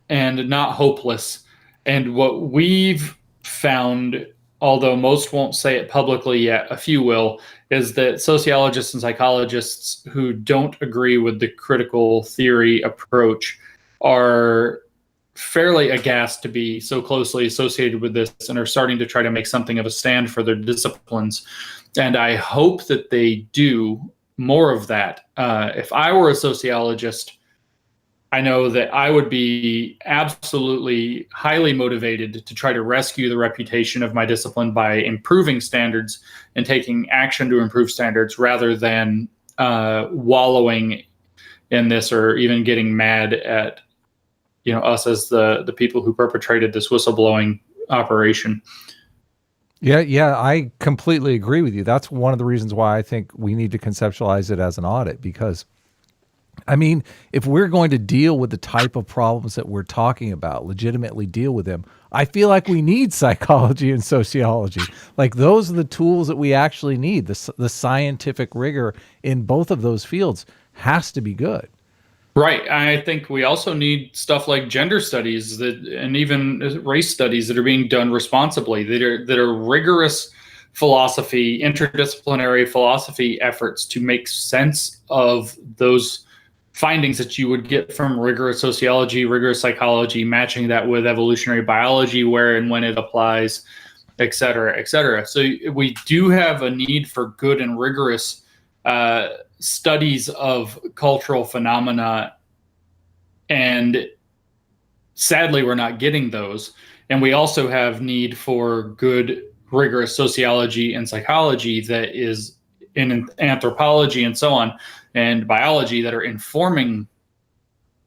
and not hopeless. And what we've found, although most won't say it publicly yet, a few will, is that sociologists and psychologists who don't agree with the critical theory approach are fairly aghast to be so closely associated with this and are starting to try to make something of a stand for their disciplines. And I hope that they do more of that. If I were a sociologist, I know that I would be absolutely highly motivated to try to rescue the reputation of my discipline by improving standards and taking action to improve standards rather than wallowing in this or even getting mad at us as the people who perpetrated this whistleblowing operation.
Yeah, I completely agree with you. That's one of the reasons why I think we need to conceptualize it as an audit, because I mean, if we're going to deal with the type of problems that we're talking about, legitimately deal with them, I feel like we need psychology and sociology. Like, those are the tools that we actually need. The scientific rigor in both of those fields has to be good.
Right. I think we also need stuff like gender studies and even race studies that are being done responsibly, that are rigorous philosophy, interdisciplinary philosophy efforts to make sense of those findings that you would get from rigorous sociology, rigorous psychology, matching that with evolutionary biology, where and when it applies, et cetera, et cetera. So we do have a need for good and rigorous studies of cultural phenomena, and sadly, we're not getting those. And we also have need for good, rigorous sociology and psychology that is in anthropology and so on, and biology, that are informing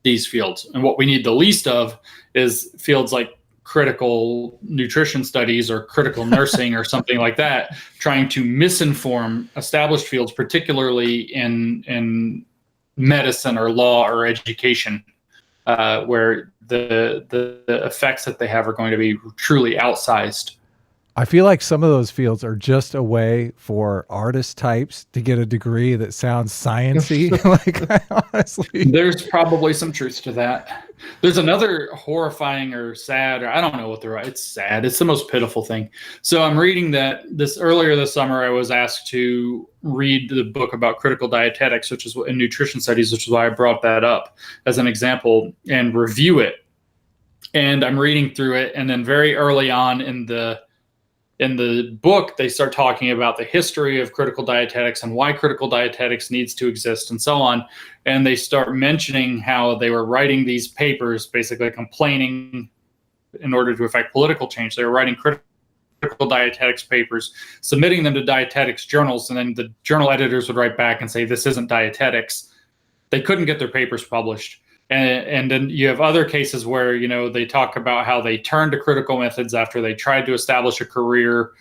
these fields. And what we need the least of is fields like critical nutrition studies or critical nursing or something like that, trying to misinform established fields, particularly in medicine or law or education, where the effects that they have are going to be truly outsized.
I feel like some of those fields are just a way for artist types to get a degree that sounds science-y. Honestly,
there's probably some truth to that. There's another horrifying or sad, or I don't know what it's sad. It's the most pitiful thing. So I'm reading that earlier this summer, I was asked to read the book about critical dietetics, which is in nutrition studies, which is why I brought that up as an example, and review it. And I'm reading through it. And then very early on in the book, they start talking about the history of critical dietetics and why critical dietetics needs to exist and so on. And they start mentioning how they were writing these papers, basically complaining in order to affect political change. They were writing critical dietetics papers, submitting them to dietetics journals, and then the journal editors would write back and say, this isn't dietetics. They couldn't get their papers published. And then you have other cases where, they talk about how they turned to critical methods after they tried to establish a career,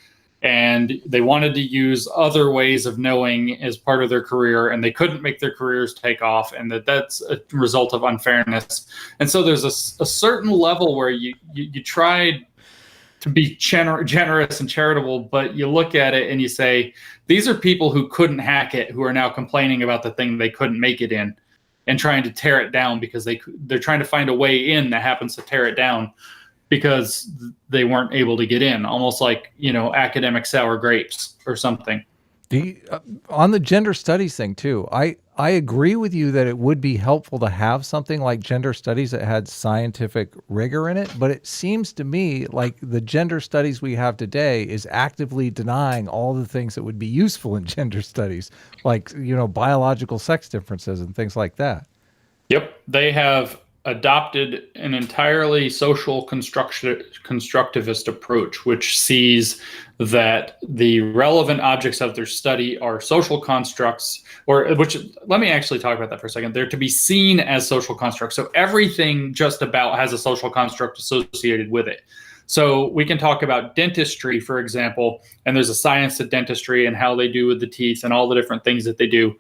and they wanted to use other ways of knowing as part of their career, and they couldn't make their careers take off, and that's a result of unfairness. And so there's a certain level where you tried to be generous and charitable, but you look at it and you say, these are people who couldn't hack it, who are now complaining about the thing they couldn't make it in, and trying to tear it down because they're trying to find a way in that happens to tear it down because they weren't able to get in, almost like, academic sour grapes or something.
On the gender studies thing too, I agree with you that it would be helpful to have something like gender studies that had scientific rigor in it, but it seems to me like the gender studies we have today is actively denying all the things that would be useful in gender studies, like, biological sex differences and things like that.
Yep. They have adopted an entirely social constructivist approach, which sees that the relevant objects of their study are social constructs, let me actually talk about that for a second. They're to be seen as social constructs. So everything just about has a social construct associated with it. So we can talk about dentistry, for example, and there's a science to dentistry and how they do with the teeth and all the different things that they do.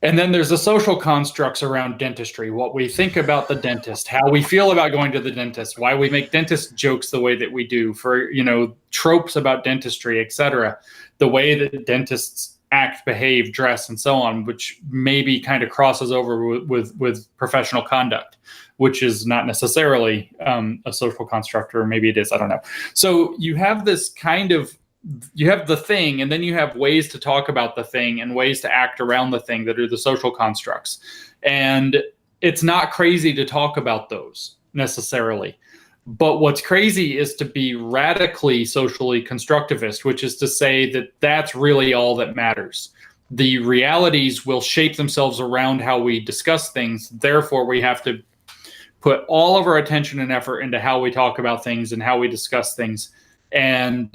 And then there's the social constructs around dentistry, what we think about the dentist, how we feel about going to the dentist, why we make dentist jokes the way that we do, for, tropes about dentistry, etc. The way that dentists act, behave, dress, and so on, which maybe kind of crosses over with professional conduct, which is not necessarily a social construct, or maybe it is, I don't know. So you have this you have the thing, and then you have ways to talk about the thing and ways to act around the thing that are the social constructs. And it's not crazy to talk about those necessarily. But what's crazy is to be radically socially constructivist, which is to say that that's really all that matters. The realities will shape themselves around how we discuss things. Therefore, we have to put all of our attention and effort into how we talk about things and how we discuss things. And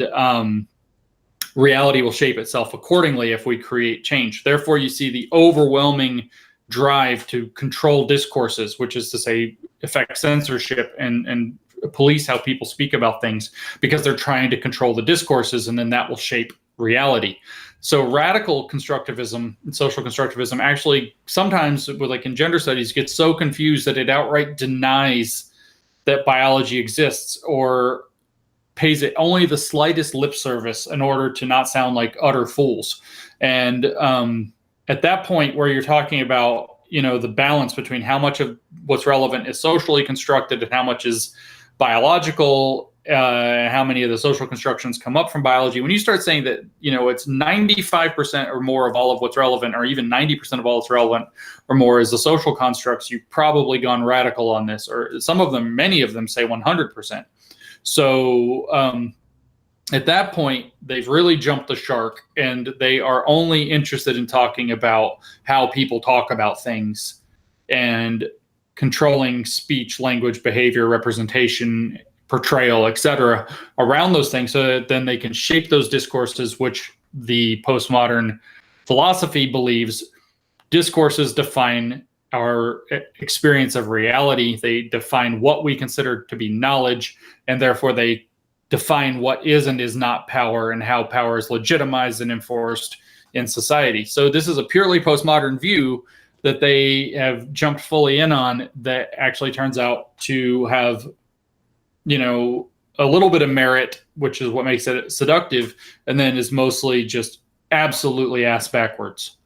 reality will shape itself accordingly if we create change. Therefore, you see the overwhelming drive to control discourses, which is to say affect censorship and police how people speak about things, because they're trying to control the discourses, and then that will shape reality. So radical constructivism and social constructivism actually sometimes, with like in gender studies, gets so confused that it outright denies that biology exists, or pays it only the slightest lip service in order to not sound like utter fools. And at that point where you're talking about, the balance between how much of what's relevant is socially constructed and how much is biological, how many of the social constructions come up from biology, when you start saying that, it's 95% or more of all of what's relevant, or even 90% of all that's relevant or more is the social constructs, you've probably gone radical on this, or many of them say 100%. So at that point, they've really jumped the shark, and they are only interested in talking about how people talk about things and controlling speech, language, behavior, representation, portrayal, etc. around those things, so that then they can shape those discourses, which the postmodern philosophy believes discourses define our experience of reality. They define what we consider to be knowledge, and therefore they define what is and is not power, and how power is legitimized and enforced in society. So this is a purely postmodern view that they have jumped fully in on, that actually turns out to have, a little bit of merit, which is what makes it seductive, and then is mostly just absolutely ass backwards.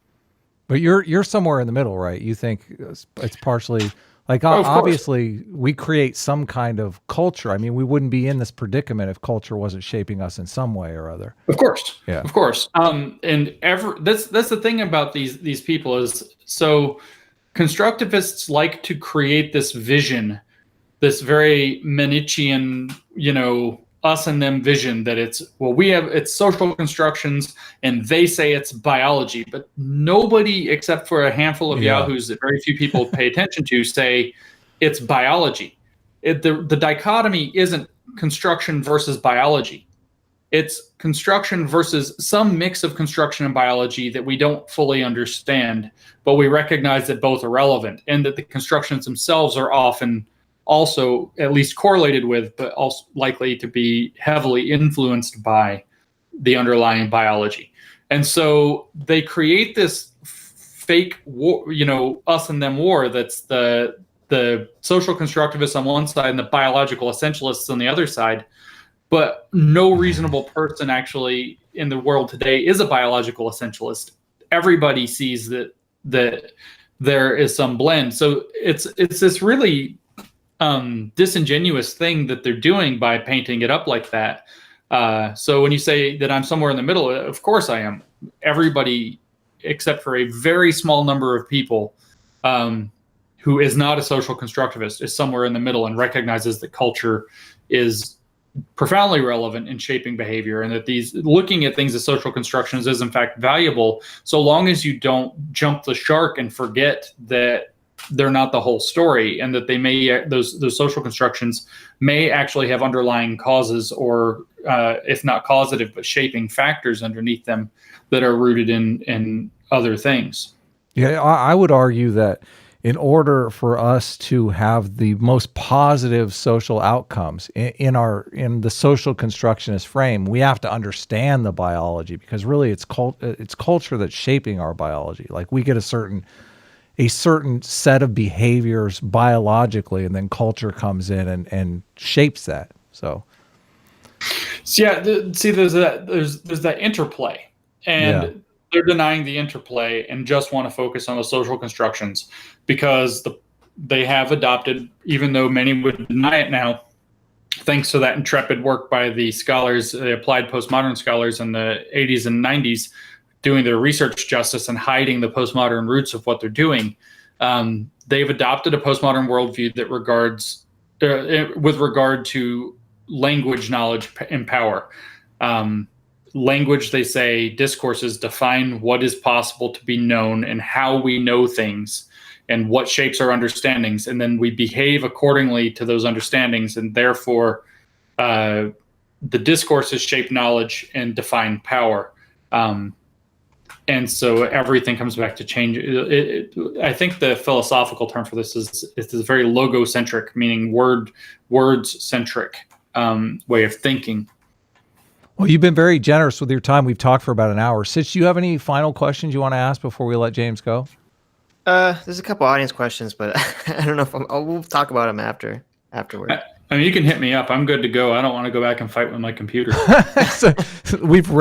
But you're somewhere in the middle, right? You think it's partially like, obviously we create some kind of culture. I mean, we wouldn't be in this predicament if culture wasn't shaping us in some way or other.
Of course.
Yeah.
Of course. That's the thing about these people is, so constructivists like to create this vision, this very Manichean, us and them vision, that it's social constructions and they say it's biology, but nobody except for a handful of yahoos that very few people pay attention to say it's biology. The dichotomy isn't construction versus biology. It's construction versus some mix of construction and biology that we don't fully understand, but we recognize that both are relevant, and that the constructions themselves are often also at least correlated with, but also likely to be heavily influenced by the underlying biology. And so they create this fake war, us and them war, that's the social constructivists on one side and the biological essentialists on the other side. But no reasonable person actually in the world today is a biological essentialist. Everybody sees that there is some blend. So it's this really disingenuous thing that they're doing by painting it up like that. So when you say that I'm somewhere in the middle, of course I am. Everybody, except for a very small number of people who is not a social constructivist, is somewhere in the middle and recognizes that culture is profoundly relevant in shaping behavior, and that looking at things as social constructions is in fact valuable, so long as you don't jump the shark and forget that they're not the whole story, and that they may those social constructions may actually have underlying causes, or if not causative but shaping factors underneath them that are rooted in other things.
Yeah, I would argue that in order for us to have the most positive social outcomes in the social constructionist frame, we have to understand the biology, because really it's culture that's shaping our biology. Like, we get a certain set of behaviors biologically, and then culture comes in and shapes that. So
yeah, there's that interplay, and they're denying the interplay and just want to focus on the social constructions, because they have adopted, even though many would deny it now, thanks to that intrepid work by the scholars, the applied postmodern scholars in the 80s and 90s, doing their research justice and hiding the postmodern roots of what they're doing. They've adopted a postmodern worldview that regards, with regard to language, knowledge, and power. Language, they say, discourses define what is possible to be known and how we know things and what shapes our understandings, and then we behave accordingly to those understandings, and therefore the discourses shape knowledge and define power. And so everything comes back to change. I think the philosophical term for this is very logocentric, meaning words-centric way of thinking.
Well, you've been very generous with your time. We've talked for about an hour. Sitch, do you have any final questions you want to ask before we let James go?
There's a couple audience questions, but I don't know if we'll talk about them afterward.
I mean, you can hit me up. I'm good to go. I don't want to go back and fight with my computer.
So we've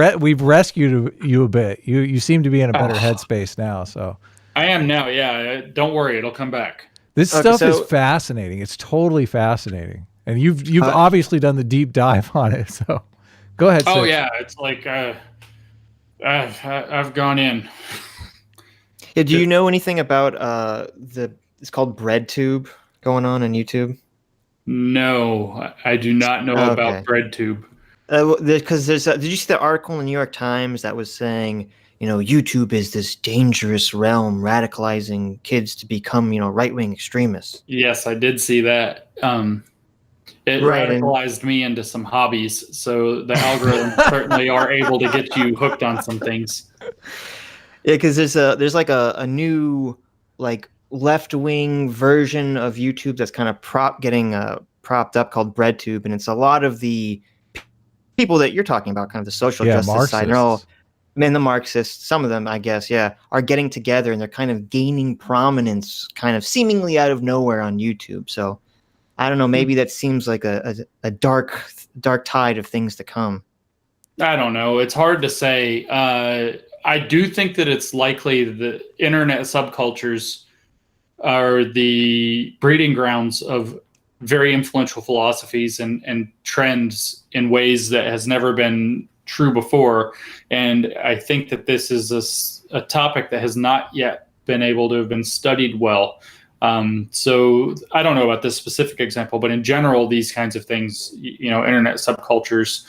rescued you a bit. You seem to be in a better headspace now. So
I am now. Yeah, don't worry, it'll come back.
This stuff is fascinating. It's totally fascinating, and you've obviously done the deep dive on it. So go ahead.
Oh
Sitch.
yeah, it's like I've gone in.
Yeah, do you know anything about it's called BreadTube going on YouTube?
No, I do not know about BreadTube.
Because did you see the article in the New York Times that was saying, YouTube is this dangerous realm, radicalizing kids to become, right-wing extremists?
Yes, I did see that. It radicalized me into some hobbies, so the algorithms certainly are able to get you hooked on some things.
Yeah, because there's like a new like left-wing version of YouTube that's kind of propped up called BreadTube, and it's a lot of the people that you're talking about, kind of the social justice
Marxists.
side. They're all, the Marxists, some of them, I guess, are getting together, and they're kind of gaining prominence, kind of seemingly out of nowhere on YouTube. So I don't know, maybe that seems like a dark tide of things to come.
I don't know. It's hard to say. I do think that it's likely the internet subcultures are the breeding grounds of very influential philosophies and trends in ways that has never been true before. And I think that this is a topic that has not yet been able to have been studied well. So I don't know about this specific example, but in general, these kinds of things, internet subcultures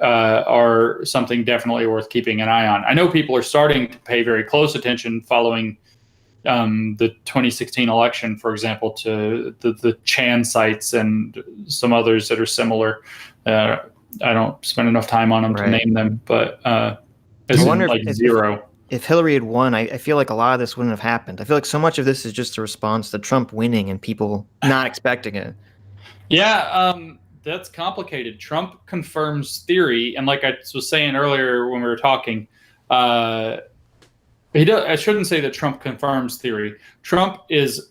are something definitely worth keeping an eye on. I know people are starting to pay very close attention following the 2016 election, for example, to the Chan sites and some others that are similar. I don't spend enough time on them to name them, but I wonder like zero.
If Hillary had won, I feel like a lot of this wouldn't have happened. I feel like so much of this is just a response to Trump winning and people not expecting it.
Yeah, that's complicated. Trump confirms theory, and like I was saying earlier when we were talking, I shouldn't say that Trump confirms theory. Trump is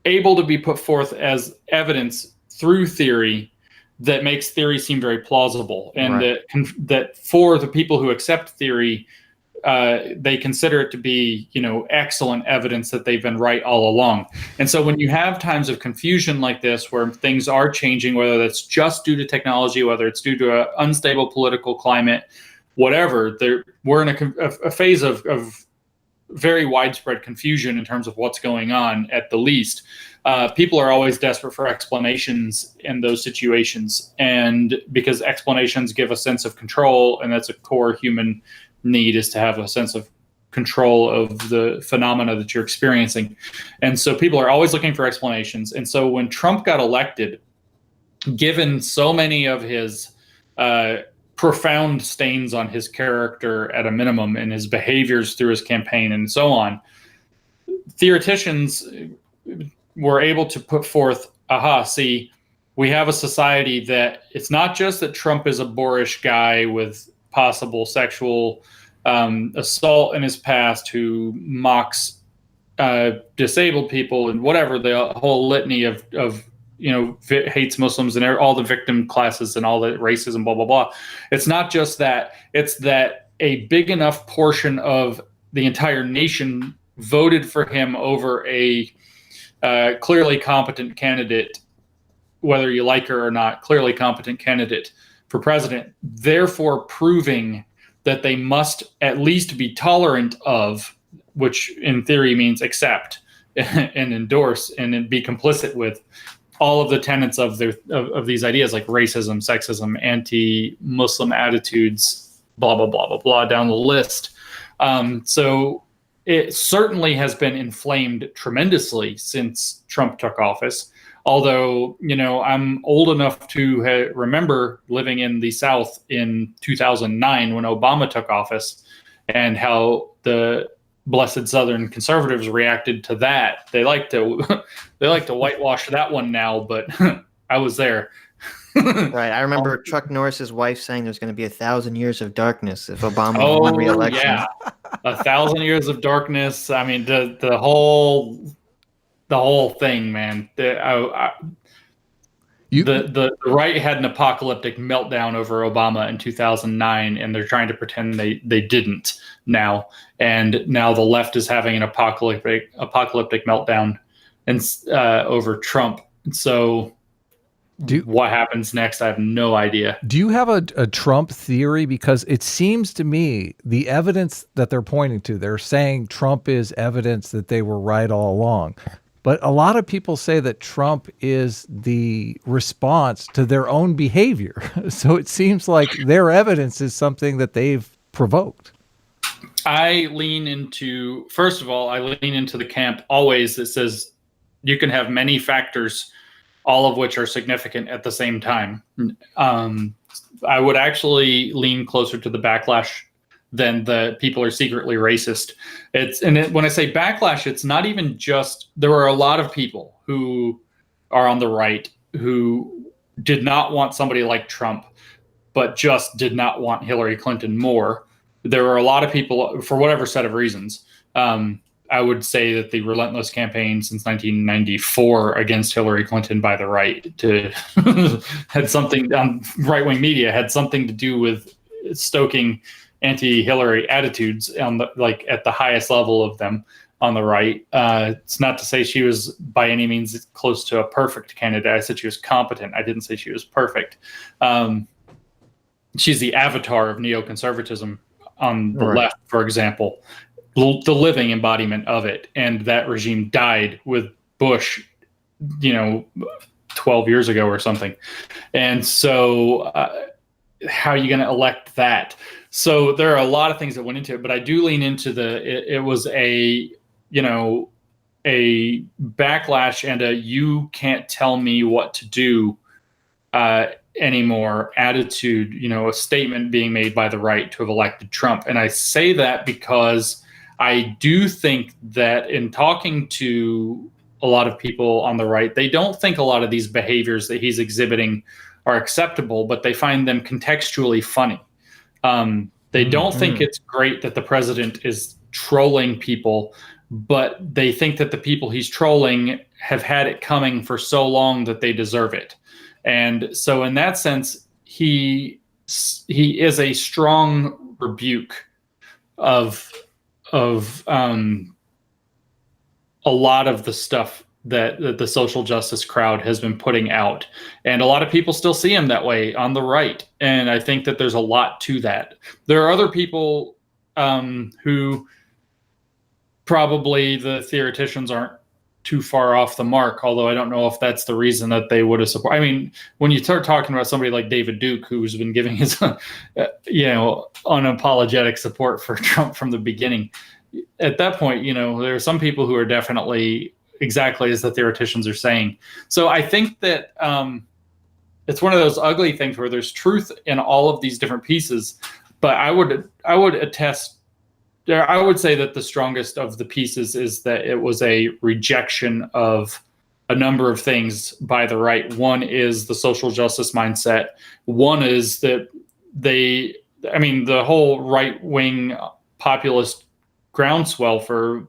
able to be put forth as evidence through theory that makes theory seem very plausible, and that for the people who accept theory, they consider it to be, excellent evidence that they've been right all along. And so when you have times of confusion like this, where things are changing, whether that's just due to technology, whether it's due to an unstable political climate, whatever, we're in a phase of very widespread confusion in terms of what's going on at the least. People are always desperate for explanations in those situations. And because explanations give a sense of control, and that's a core human need, is to have a sense of control of the phenomena that you're experiencing. And so people are always looking for explanations. And so when Trump got elected, given so many of his profound stains on his character at a minimum and his behaviors through his campaign and so on, theoreticians were able to put forth, see, we have a society that it's not just that Trump is a boorish guy with possible sexual assault in his past who mocks disabled people and whatever, the whole litany of hates Muslims and all the victim classes and all the racism, blah, blah, blah. It's not just that. It's that a big enough portion of the entire nation voted for him over a clearly competent candidate, whether you like her or not, clearly competent candidate for president, therefore proving that they must at least be tolerant of, which in theory means accept and endorse and be complicit with all of the tenets of these ideas like racism, sexism, anti-Muslim attitudes, blah, blah, blah, blah, blah, down the list. So it certainly has been inflamed tremendously since Trump took office. Although, I'm old enough to remember living in the South in 2009 when Obama took office and how the blessed Southern conservatives reacted to that. They like to whitewash that one now, but I was there.
Right. I remember Chuck Norris's wife saying there's going to be 1,000 years of darkness if Obama won re-election.
Yeah, 1,000 years of darkness. I mean, the whole thing, man. The right had an apocalyptic meltdown over Obama in 2009, and they're trying to pretend they didn't now. And now the left is having an apocalyptic meltdown and over Trump. So what happens next? I have no idea.
Do you have a Trump theory? Because it seems to me the evidence that they're pointing to, they're saying Trump is evidence that they were right all along. But a lot of people say that Trump is the response to their own behavior. So it seems like their evidence is something that they've provoked.
I lean into the camp always that says you can have many factors, all of which are significant at the same time. I would actually lean closer to the backlash than the people are secretly racist. When I say backlash, it's not even just, there are a lot of people who are on the right who did not want somebody like Trump, but just did not want Hillary Clinton more. There are a lot of people, for whatever set of reasons. I would say that the relentless campaign since 1994 against Hillary Clinton by the right had something on right-wing media, had something to do with stoking anti-Hillary attitudes at the highest level of them on the right. It's not to say she was by any means close to a perfect candidate. I said she was competent. I didn't say she was perfect. She's the avatar of neoconservatism on the left, for example, the living embodiment of it. And that regime died with Bush, 12 years ago or something. And so how are you going to elect that? So there are a lot of things that went into it, but I do lean into it was a backlash and a you can't tell me what to do anymore attitude, a statement being made by the right to have elected Trump. And I say that because I do think that in talking to a lot of people on the right, they don't think a lot of these behaviors that he's exhibiting are acceptable, but they find them contextually funny. They don't think it's great that the president is trolling people, but they think that the people he's trolling have had it coming for so long that they deserve it. And so in that sense, he is a strong rebuke of a lot of the stuff that the social justice crowd has been putting out. And a lot of people still see him that way on the right. And I think that there's a lot to that. There are other people who probably the theoreticians aren't too far off the mark, although I don't know if that's the reason that they would have supported. I mean, when you start talking about somebody like David Duke, who's been giving his, unapologetic support for Trump from the beginning, at that point, there are some people who are definitely exactly as the theoreticians are saying. So I think that it's one of those ugly things where there's truth in all of these different pieces, but I would attest I would say that the strongest of the pieces is that it was a rejection of a number of things by the right. One is the social justice mindset. One is that the whole right-wing populist groundswell for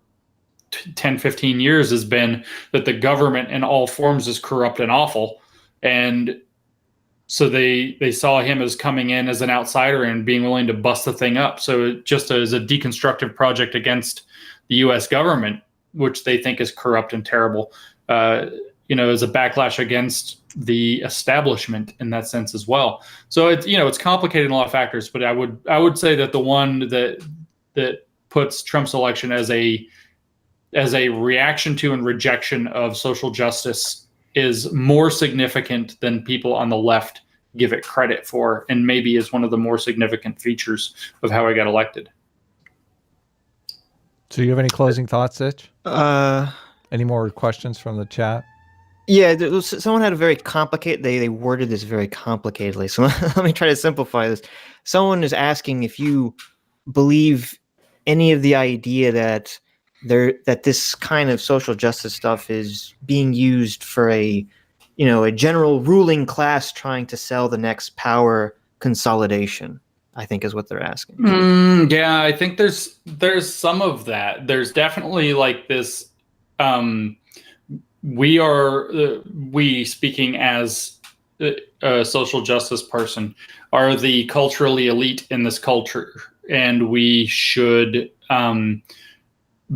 10, 15 years has been that the government in all forms is corrupt and awful. And so they saw him as coming in as an outsider and being willing to bust the thing up. So just as a deconstructive project against the U.S. government, which they think is corrupt and terrible, as a backlash against the establishment in that sense as well. So it's complicated in a lot of factors, but I would say that the one that puts Trump's election as a reaction to and rejection of social justice is more significant than people on the left give it credit for, and maybe is one of the more significant features of how I got elected.
So you have any closing thoughts, Sitch? Any more questions from the chat?
Yeah, someone had a very complicated, they worded this very complicatedly. So let me try to simplify this. Someone is asking if you believe any of the idea that this kind of social justice stuff is being used for a general ruling class trying to sell the next power consolidation, I think is what they're asking.
Yeah, I think there's some of that. There's definitely like this, we speaking as a social justice person are the culturally elite in this culture, and we should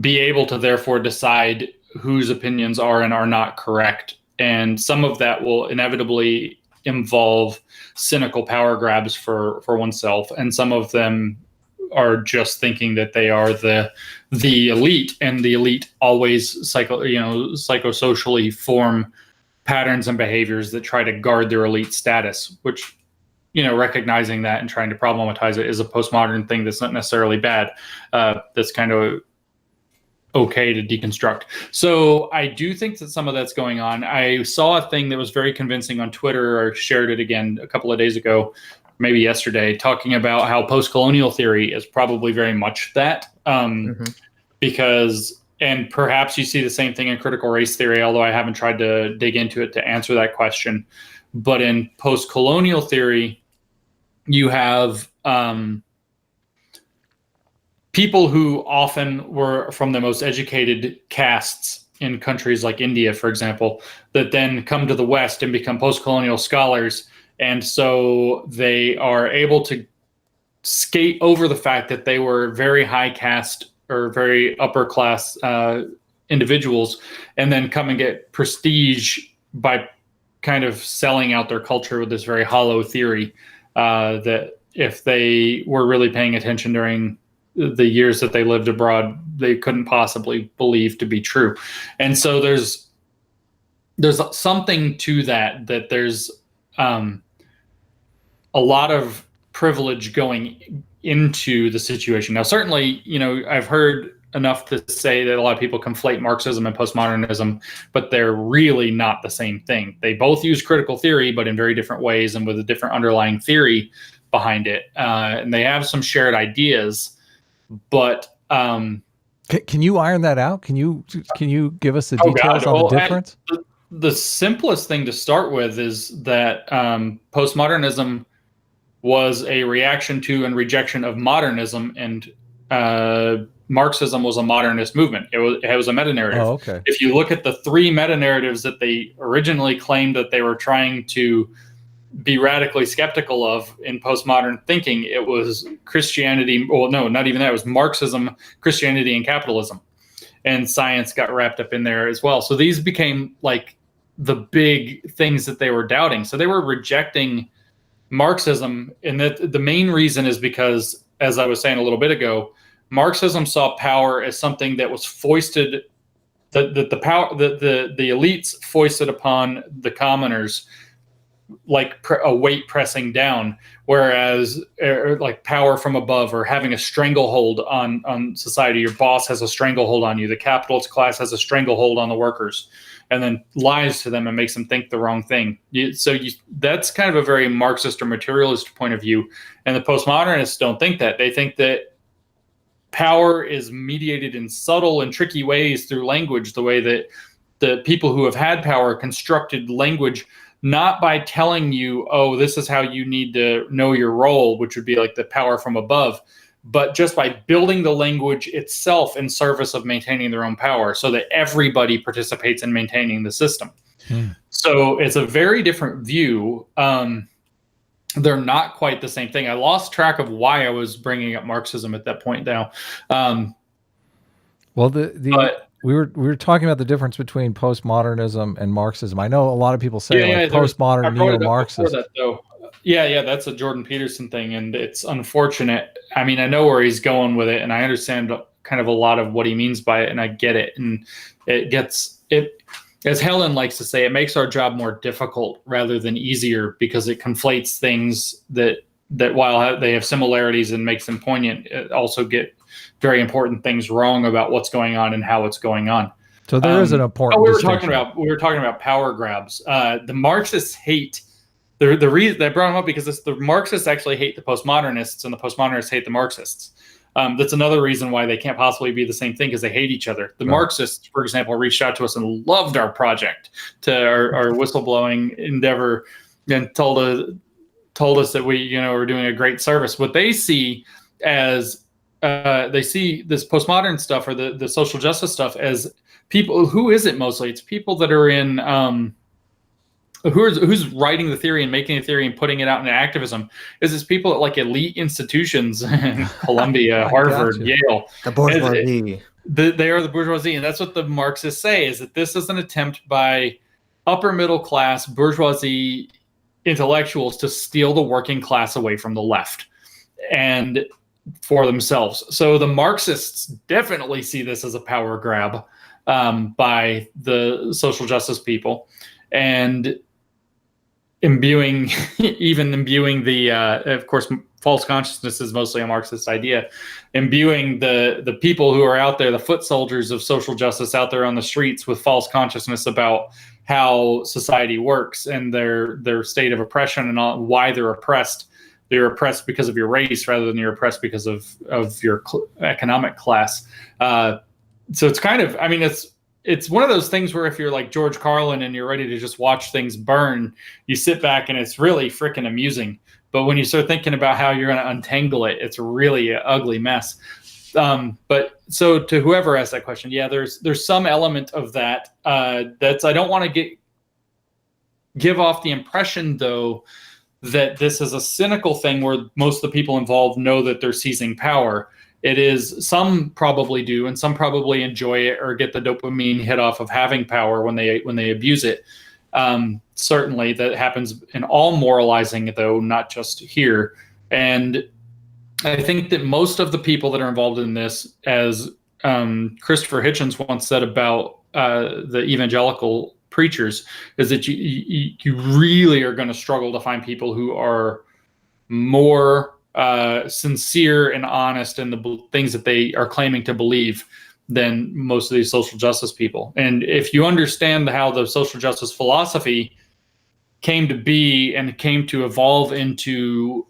be able to therefore decide whose opinions are and are not correct. And some of that will inevitably involve cynical power grabs for oneself, and some of them are just thinking that they are the elite, and the elite always psychosocially form patterns and behaviors that try to guard their elite status, which, recognizing that and trying to problematize it is a postmodern thing that's not necessarily bad. That's kind of okay to deconstruct. So I do think that some of that's going on. I saw a thing that was very convincing on Twitter, or shared it again a couple of days ago, maybe yesterday, talking about how post-colonial theory is probably very much that. Because, and perhaps you see the same thing in critical race theory, although I haven't tried to dig into it to answer that question. But in post-colonial theory, you have people who often were from the most educated castes in countries like India, for example, that then come to the West and become post-colonial scholars. And so they are able to skate over the fact that they were very high caste or very upper class individuals, and then come and get prestige by kind of selling out their culture with this very hollow theory that if they were really paying attention during the years that they lived abroad, they couldn't possibly believe to be true. And so there's something to that there's a lot of privilege going into the situation. Now, certainly, I've heard enough to say that a lot of people conflate Marxism and postmodernism, but they're really not the same thing. They both use critical theory, but in very different ways and with a different underlying theory behind it. And they have some shared ideas, but
can you iron that out? Can you give us the details on the difference?
The simplest thing to start with is that postmodernism was a reaction to and rejection of modernism, and Marxism was a modernist movement. It was a meta-narrative.
Oh, okay.
If you look at the three meta-narratives that they originally claimed that they were trying to be radically skeptical of in postmodern thinking, it was Christianity. Well, no, not even that. It was Marxism, Christianity, and capitalism. And science got wrapped up in there as well. So these became like the big things that they were doubting. So they were rejecting Marxism, and that the main reason is because, as I was saying a little bit ago, Marxism saw power as something that was foisted, that the elites foisted upon the commoners, like a weight pressing down, whereas like power from above, or having a stranglehold on society. Your boss has a stranglehold on you. The capitalist class has a stranglehold on the workers, and then lies to them and makes them think the wrong thing. That's kind of a very Marxist or materialist point of view. And the postmodernists don't think that. They think that power is mediated in subtle and tricky ways through language, the way that the people who have had power constructed language, not by telling you, oh, this is how you need to know your role, which would be like the power from above, but just by building the language itself in service of maintaining their own power so that everybody participates in maintaining the system. So it's a very different view. They're not quite the same thing. I lost track of why I was bringing up Marxism at that point now.
Well, we were talking about the difference between postmodernism and Marxism. I know a lot of people say postmodern neo-Marxist.
Yeah, that's a Jordan Peterson thing, and it's unfortunate. I mean, I know where he's going with it, and I understand kind of a lot of what he means by it, and I get it. And it gets it, as Helen likes to say, it makes our job more difficult rather than easier, because it conflates things that while they have similarities and makes them poignant, it also get very important things wrong about what's going on and how it's going on.
So there is an important.
We were talking about power grabs. The Marxists hate the reason I brought them up, because the Marxists actually hate the postmodernists, and the postmodernists hate the Marxists. That's another reason why they can't possibly be the same thing, because they hate each other. The Marxists, for example, reached out to us and loved our project, to our whistleblowing endeavor, and told us that we were doing a great service. What they see as they see this postmodern stuff, or the social justice stuff, as people. Who is it mostly? It's people that are in who's writing the theory and making the theory and putting it out in activism. Is this people at like elite institutions, Columbia, Harvard, Yale,
the bourgeoisie.
They are the bourgeoisie, and that's what the Marxists say, is that this is an attempt by upper middle class bourgeoisie intellectuals to steal the working class away from the left and for themselves. So the Marxists definitely see this as a power grab by the social justice people, and imbuing the of course, false consciousness is mostly a Marxist idea, imbuing the people who are out there, the foot soldiers of social justice out there on the streets, with false consciousness about how society works and their state of oppression and why they're oppressed. You're oppressed because of your race rather than you're oppressed because of your economic class. So it's kind of, I mean, it's one of those things where if you're like George Carlin and you're ready to just watch things burn, you sit back and it's really freaking amusing. But when you start thinking about how you're going to untangle it, it's really an ugly mess. But so to whoever asked that question, yeah, there's some element of that. That's, I don't want to give off the impression though that this is a cynical thing where most of the people involved know that they're seizing power. It is, some probably do, and some probably enjoy it or get the dopamine hit off of having power when they abuse it. Certainly that happens in all moralizing, though, not just here. And I think that most of the people that are involved in this, as Christopher Hitchens once said about the evangelical preachers, is that you really are going to struggle to find people who are more sincere and honest in the things that they are claiming to believe than most of these social justice people. And if you understand how the social justice philosophy came to be and came to evolve into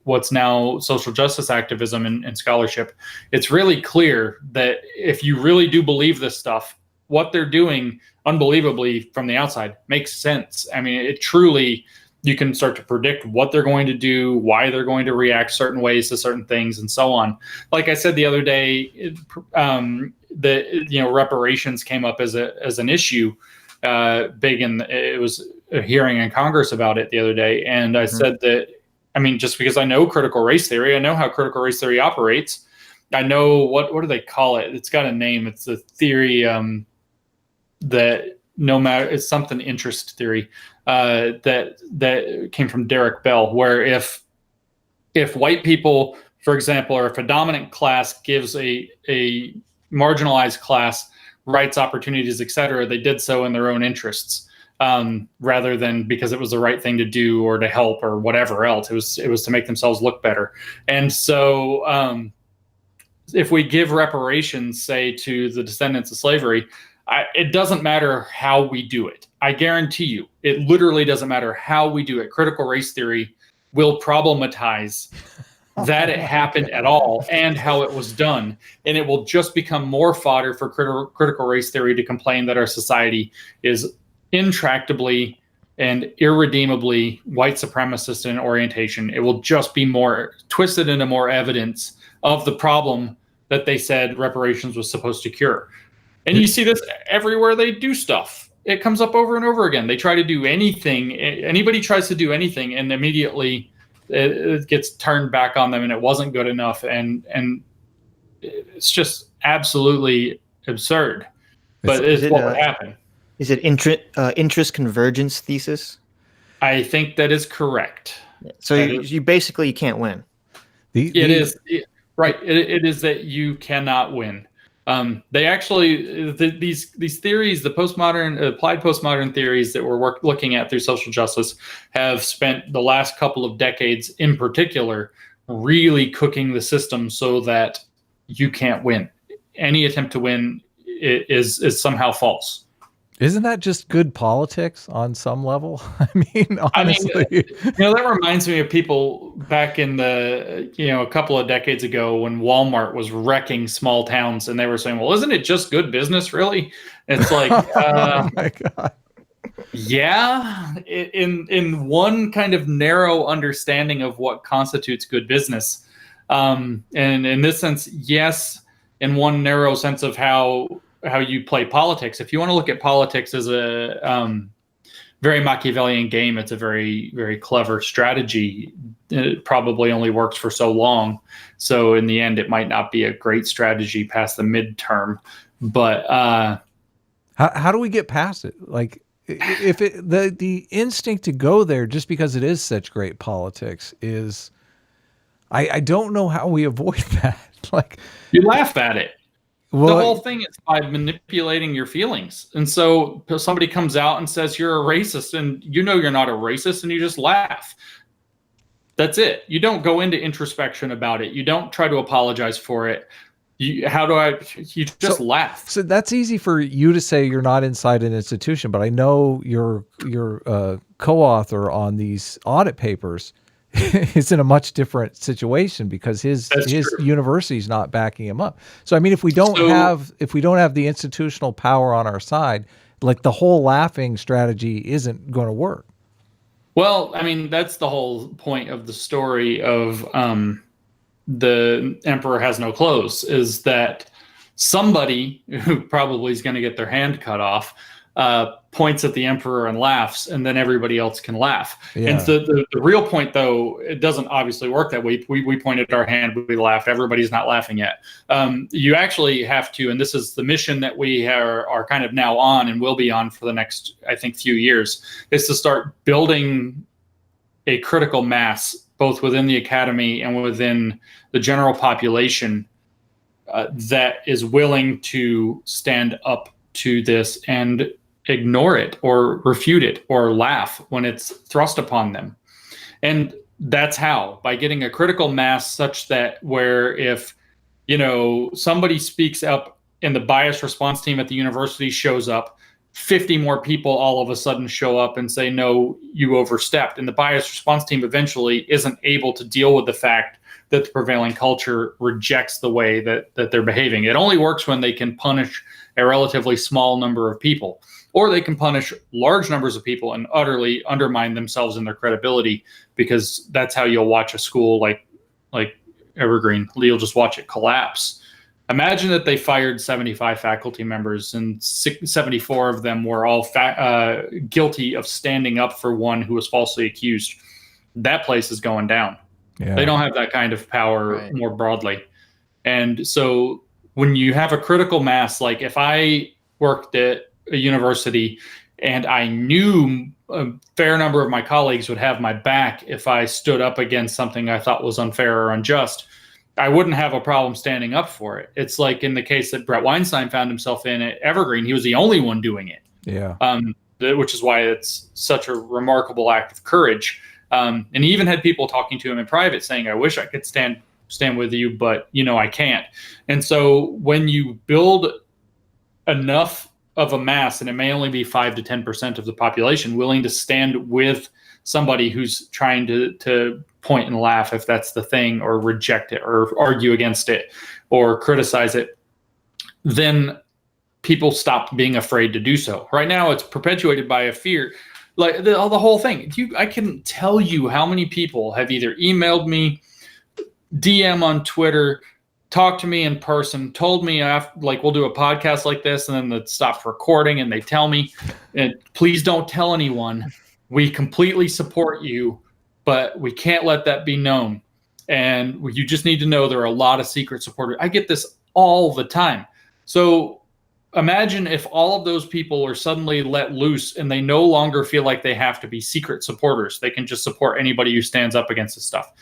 what's now social justice activism and scholarship, it's really clear that if you really do believe this stuff, what they're doing unbelievably from the outside makes sense. I mean, it truly, you can start to predict what they're going to do, why they're going to react certain ways to certain things, and so on. Like I said the other day, reparations came up as an issue, big, and it was a hearing in Congress about it the other day. And I said that, I mean, just because I know critical race theory, I know how critical race theory operates. I know what do they call it? It's got a name. It's the theory that no matter, it's something interest theory. That came from Derek Bell, where if white people, for example, or if a dominant class gives a marginalized class rights, opportunities, etc., they did so in their own interests, rather than because it was the right thing to do or to help or whatever else. It was to make themselves look better. And so if we give reparations, say, to the descendants of slavery, it doesn't matter how we do it. I guarantee you, it literally doesn't matter how we do it. Critical race theory will problematize that it happened at all and how it was done. And it will just become more fodder for critical race theory to complain that our society is intractably and irredeemably white supremacist in orientation. It will just be more twisted into more evidence of the problem that they said reparations was supposed to cure. And you see this everywhere they do stuff. It comes up over and over again. They try to do anything. Anybody tries to do anything, and immediately it gets turned back on them, and it wasn't good enough. And it's just absolutely absurd. But it's what would happen.
Is it interest convergence thesis?
I think that is correct.
So you basically can't win.
It is that you cannot win. They actually these theories, the applied postmodern theories that we're looking at through social justice, have spent the last couple of decades, in particular, really cooking the system so that you can't win. Any attempt to win is somehow false.
Isn't that just good politics on some level? I mean, honestly.
That reminds me of people back in the, a couple of decades ago when Walmart was wrecking small towns, and they were saying, well, isn't it just good business, really? It's like,
oh my God.
Yeah, in one kind of narrow understanding of what constitutes good business. And in this sense, yes, in one narrow sense of how you play politics. If you want to look at politics as a very Machiavellian game, it's a very, very clever strategy. It probably only works for so long. So in the end, it might not be a great strategy past the midterm. But
how do we get past it? Like, if the instinct to go there just because it is such great politics is, I don't know how we avoid that. Like,
you laugh at it.
Well,
the whole thing is by manipulating your feelings. And so somebody comes out and says you're a racist, and you know you're not a racist, and you just laugh. That's it. You don't go into introspection about it. You don't try to apologize for it. You just laugh.
So that's easy for you to say you're not inside an institution, but I know your co-author on these audit papers is in a much different situation because his university is not backing him up. So I mean, if we don't have the institutional power on our side, like the whole laughing strategy isn't going to work.
Well, I mean, that's the whole point of the story of the Emperor Has No Clothes, is that somebody who probably is going to get their hand cut off points at the Emperor and laughs, and then everybody else can laugh. Yeah. And the real point, though, it doesn't obviously work that way. We pointed our hand, we laughed. Everybody's not laughing yet. You actually have to, and this is the mission that we are kind of now on and will be on for the next, I think, few years, is to start building a critical mass, both within the academy and within the general population, that is willing to stand up to this and ignore it or refute it or laugh when it's thrust upon them. And that's how, by getting a critical mass such that where if, somebody speaks up and the bias response team at the university shows up, 50 more people all of a sudden show up and say, no, you overstepped. And the bias response team eventually isn't able to deal with the fact that the prevailing culture rejects the way that they're behaving. It only works when they can punish a relatively small number of people, or they can punish large numbers of people and utterly undermine themselves and their credibility, because that's how you'll watch a school like Evergreen. You'll just watch it collapse. Imagine that they fired 75 faculty members and 74 of them were all guilty of standing up for one who was falsely accused. That place is going down. Yeah. They don't have that kind of power more broadly. And so when you have a critical mass, like if I worked at a university and I knew a fair number of my colleagues would have my back if I stood up against something I thought was unfair or unjust, I wouldn't have a problem standing up for it. It's like in the case that Brett Weinstein found himself in at Evergreen, he was the only one doing it.
Yeah.
Which is why it's such a remarkable act of courage. And he even had people talking to him in private saying, I wish I could stand with you, but I can't. And so when you build enough of a mass, and it may only be 5 to 10% of the population willing to stand with somebody who's trying to point and laugh if that's the thing, or reject it, or argue against it, or criticize it, then people stop being afraid to do so. Right now, it's perpetuated by a fear. Like the whole thing. I can tell you how many people have either emailed me, DM on Twitter, talked to me in person, told me like we'll do a podcast like this, and then it stops recording, and they tell me, and please don't tell anyone. We completely support you, but we can't let that be known. And you just need to know there are a lot of secret supporters. I get this all the time. So imagine if all of those people are suddenly let loose and they no longer feel like they have to be secret supporters. They can just support anybody who stands up against this stuff.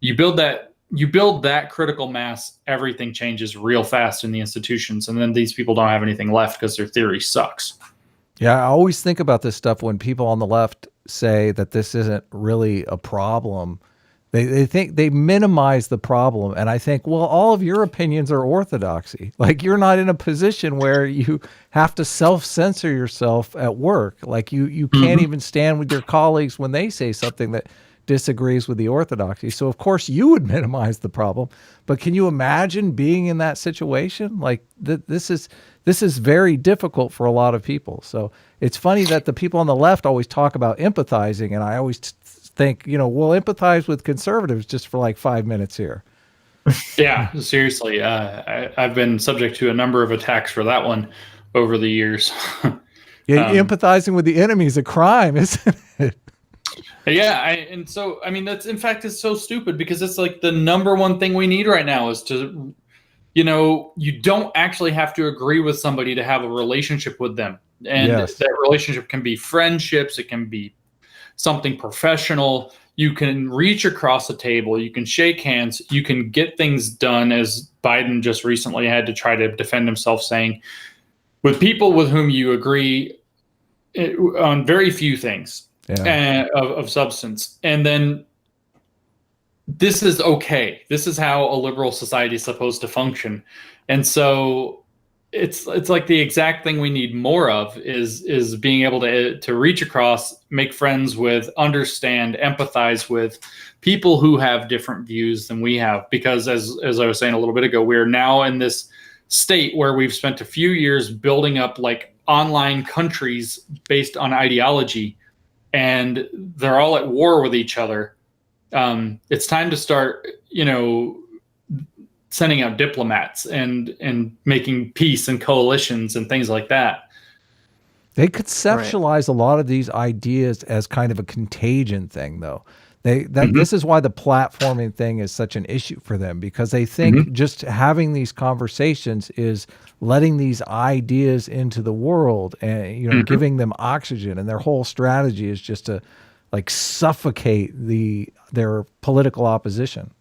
You build that critical mass, everything changes real fast in the institutions. And then these people don't have anything left because their theory sucks.
Yeah, I always think about this stuff when people on the left say that this isn't really a problem. They think they minimize the problem. And I think, well, all of your opinions are orthodoxy. Like, you're not in a position where you have to self-censor yourself at work. Like you can't even stand with your colleagues when they say something that disagrees with the orthodoxy. So of course you would minimize the problem, but can you imagine being in that situation? Like this is very difficult for a lot of people. So it's funny that the people on the left always talk about empathizing. And I always think, we'll empathize with conservatives just for like 5 minutes here.
Yeah, seriously. I've been subject to a number of attacks for that one over the years.
Yeah, empathizing with the enemy is a crime, isn't it?
Yeah, that's, in fact, it's so stupid, because it's like the number one thing we need right now is to, you don't actually have to agree with somebody to have a relationship with them. And that relationship can be friendships, it can be something professional. You can reach across the table, you can shake hands, you can get things done, as Biden just recently had to try to defend himself, saying, with people with whom you agree on very few things. Of substance. And then this is okay. This is how a liberal society is supposed to function. And so it's like the exact thing we need more of is being able to reach across, make friends with, understand, empathize with people who have different views than we have. Because as I was saying a little bit ago, we're now in this state where we've spent a few years building up like online countries based on ideology, and they're all at war with each other. It's time to start, sending out diplomats and making peace and coalitions and things like that.
They conceptualize a lot of these ideas as kind of a contagion thing, though. This is why the platforming thing is such an issue for them, because they think just having these conversations is letting these ideas into the world and giving them oxygen, and their whole strategy is just to like suffocate their political opposition.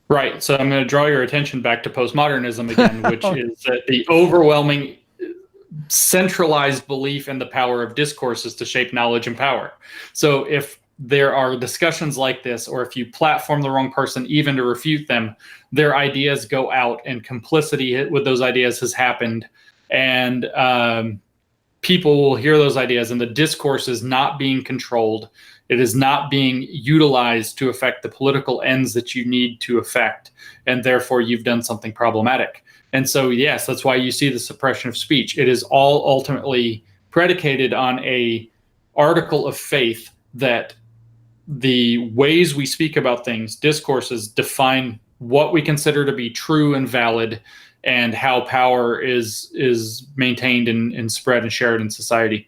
Right. So I'm going to draw your attention back to postmodernism again, which is the overwhelming centralized belief in the power of discourses to shape knowledge and power. So if there are discussions like this, or if you platform the wrong person even to refute them, their ideas go out, and complicity with those ideas has happened. And people will hear those ideas, and the discourse is not being controlled. It is not being utilized to affect the political ends that you need to affect. And therefore, you've done something problematic. And so, yes, that's why you see the suppression of speech. It is all ultimately predicated on a article of faith that the ways we speak about things, discourses, define what we consider to be true and valid, and how power is maintained and spread and shared in society.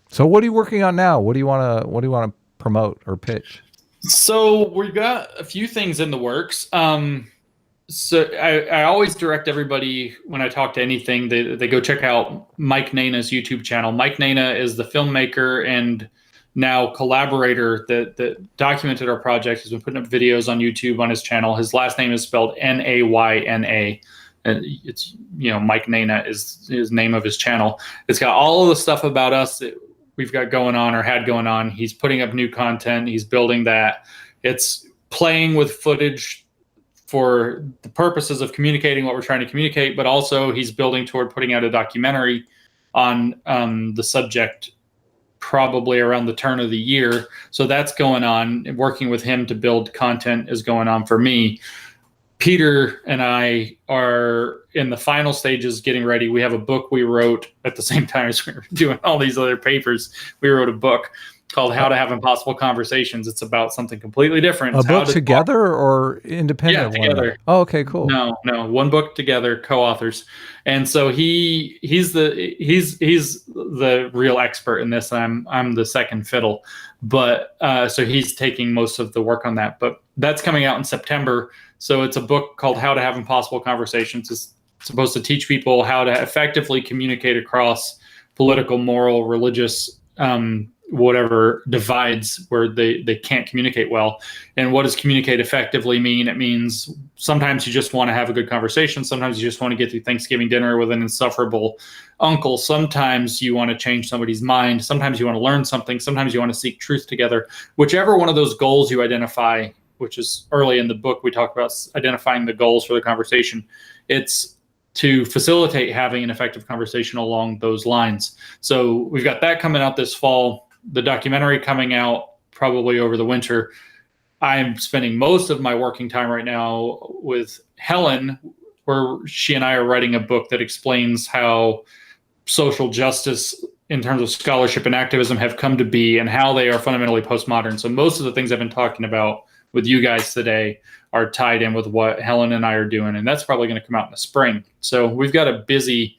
So what are you working on now? What do you want to promote or pitch?
So we've got a few things in the works. So I always direct everybody when I talk to anything, they go check out Mike Naina's YouTube channel. Mike Naina is the filmmaker and now collaborator that documented our project. He's been putting up videos on YouTube on his channel. His last name is spelled Nayna. And it's, Mike Naina is his name of his channel. It's got all of the stuff about us that we've got going on or had going on. He's putting up new content. He's building that. It's playing with footage for the purposes of communicating what we're trying to communicate, but also he's building toward putting out a documentary on the subject probably around the turn of the year. So that's going on. Working with him to build content is going on for me. Peter and I are in the final stages getting ready. We have a book we wrote at the same time as we were doing all these other papers. We wrote a book called How to Have Impossible Conversations. It's about something completely different.
A book together or independent?
Yeah, together.
Oh, okay, cool.
No, one book together, co-authors. And so he's the real expert in this. I'm the second fiddle. But so he's taking most of the work on that. But that's coming out in September. So it's a book called How to Have Impossible Conversations. It's supposed to teach people how to effectively communicate across political, moral, religious, whatever divides where they can't communicate well. And what does communicate effectively mean? It means sometimes you just want to have a good conversation. Sometimes you just want to get through Thanksgiving dinner with an insufferable uncle. Sometimes you want to change somebody's mind. Sometimes you want to learn something. Sometimes you want to seek truth together. Whichever one of those goals you identify, which is early in the book, we talk about identifying the goals for the conversation. It's to facilitate having an effective conversation along those lines. So we've got that coming out this fall. The documentary coming out probably over the winter. I'm spending most of my working time right now with Helen, where she and I are writing a book that explains how social justice in terms of scholarship and activism have come to be and how they are fundamentally postmodern. So most of the things I've been talking about with you guys today are tied in with what Helen and I are doing. And that's probably going to come out in the spring. So we've got a busy,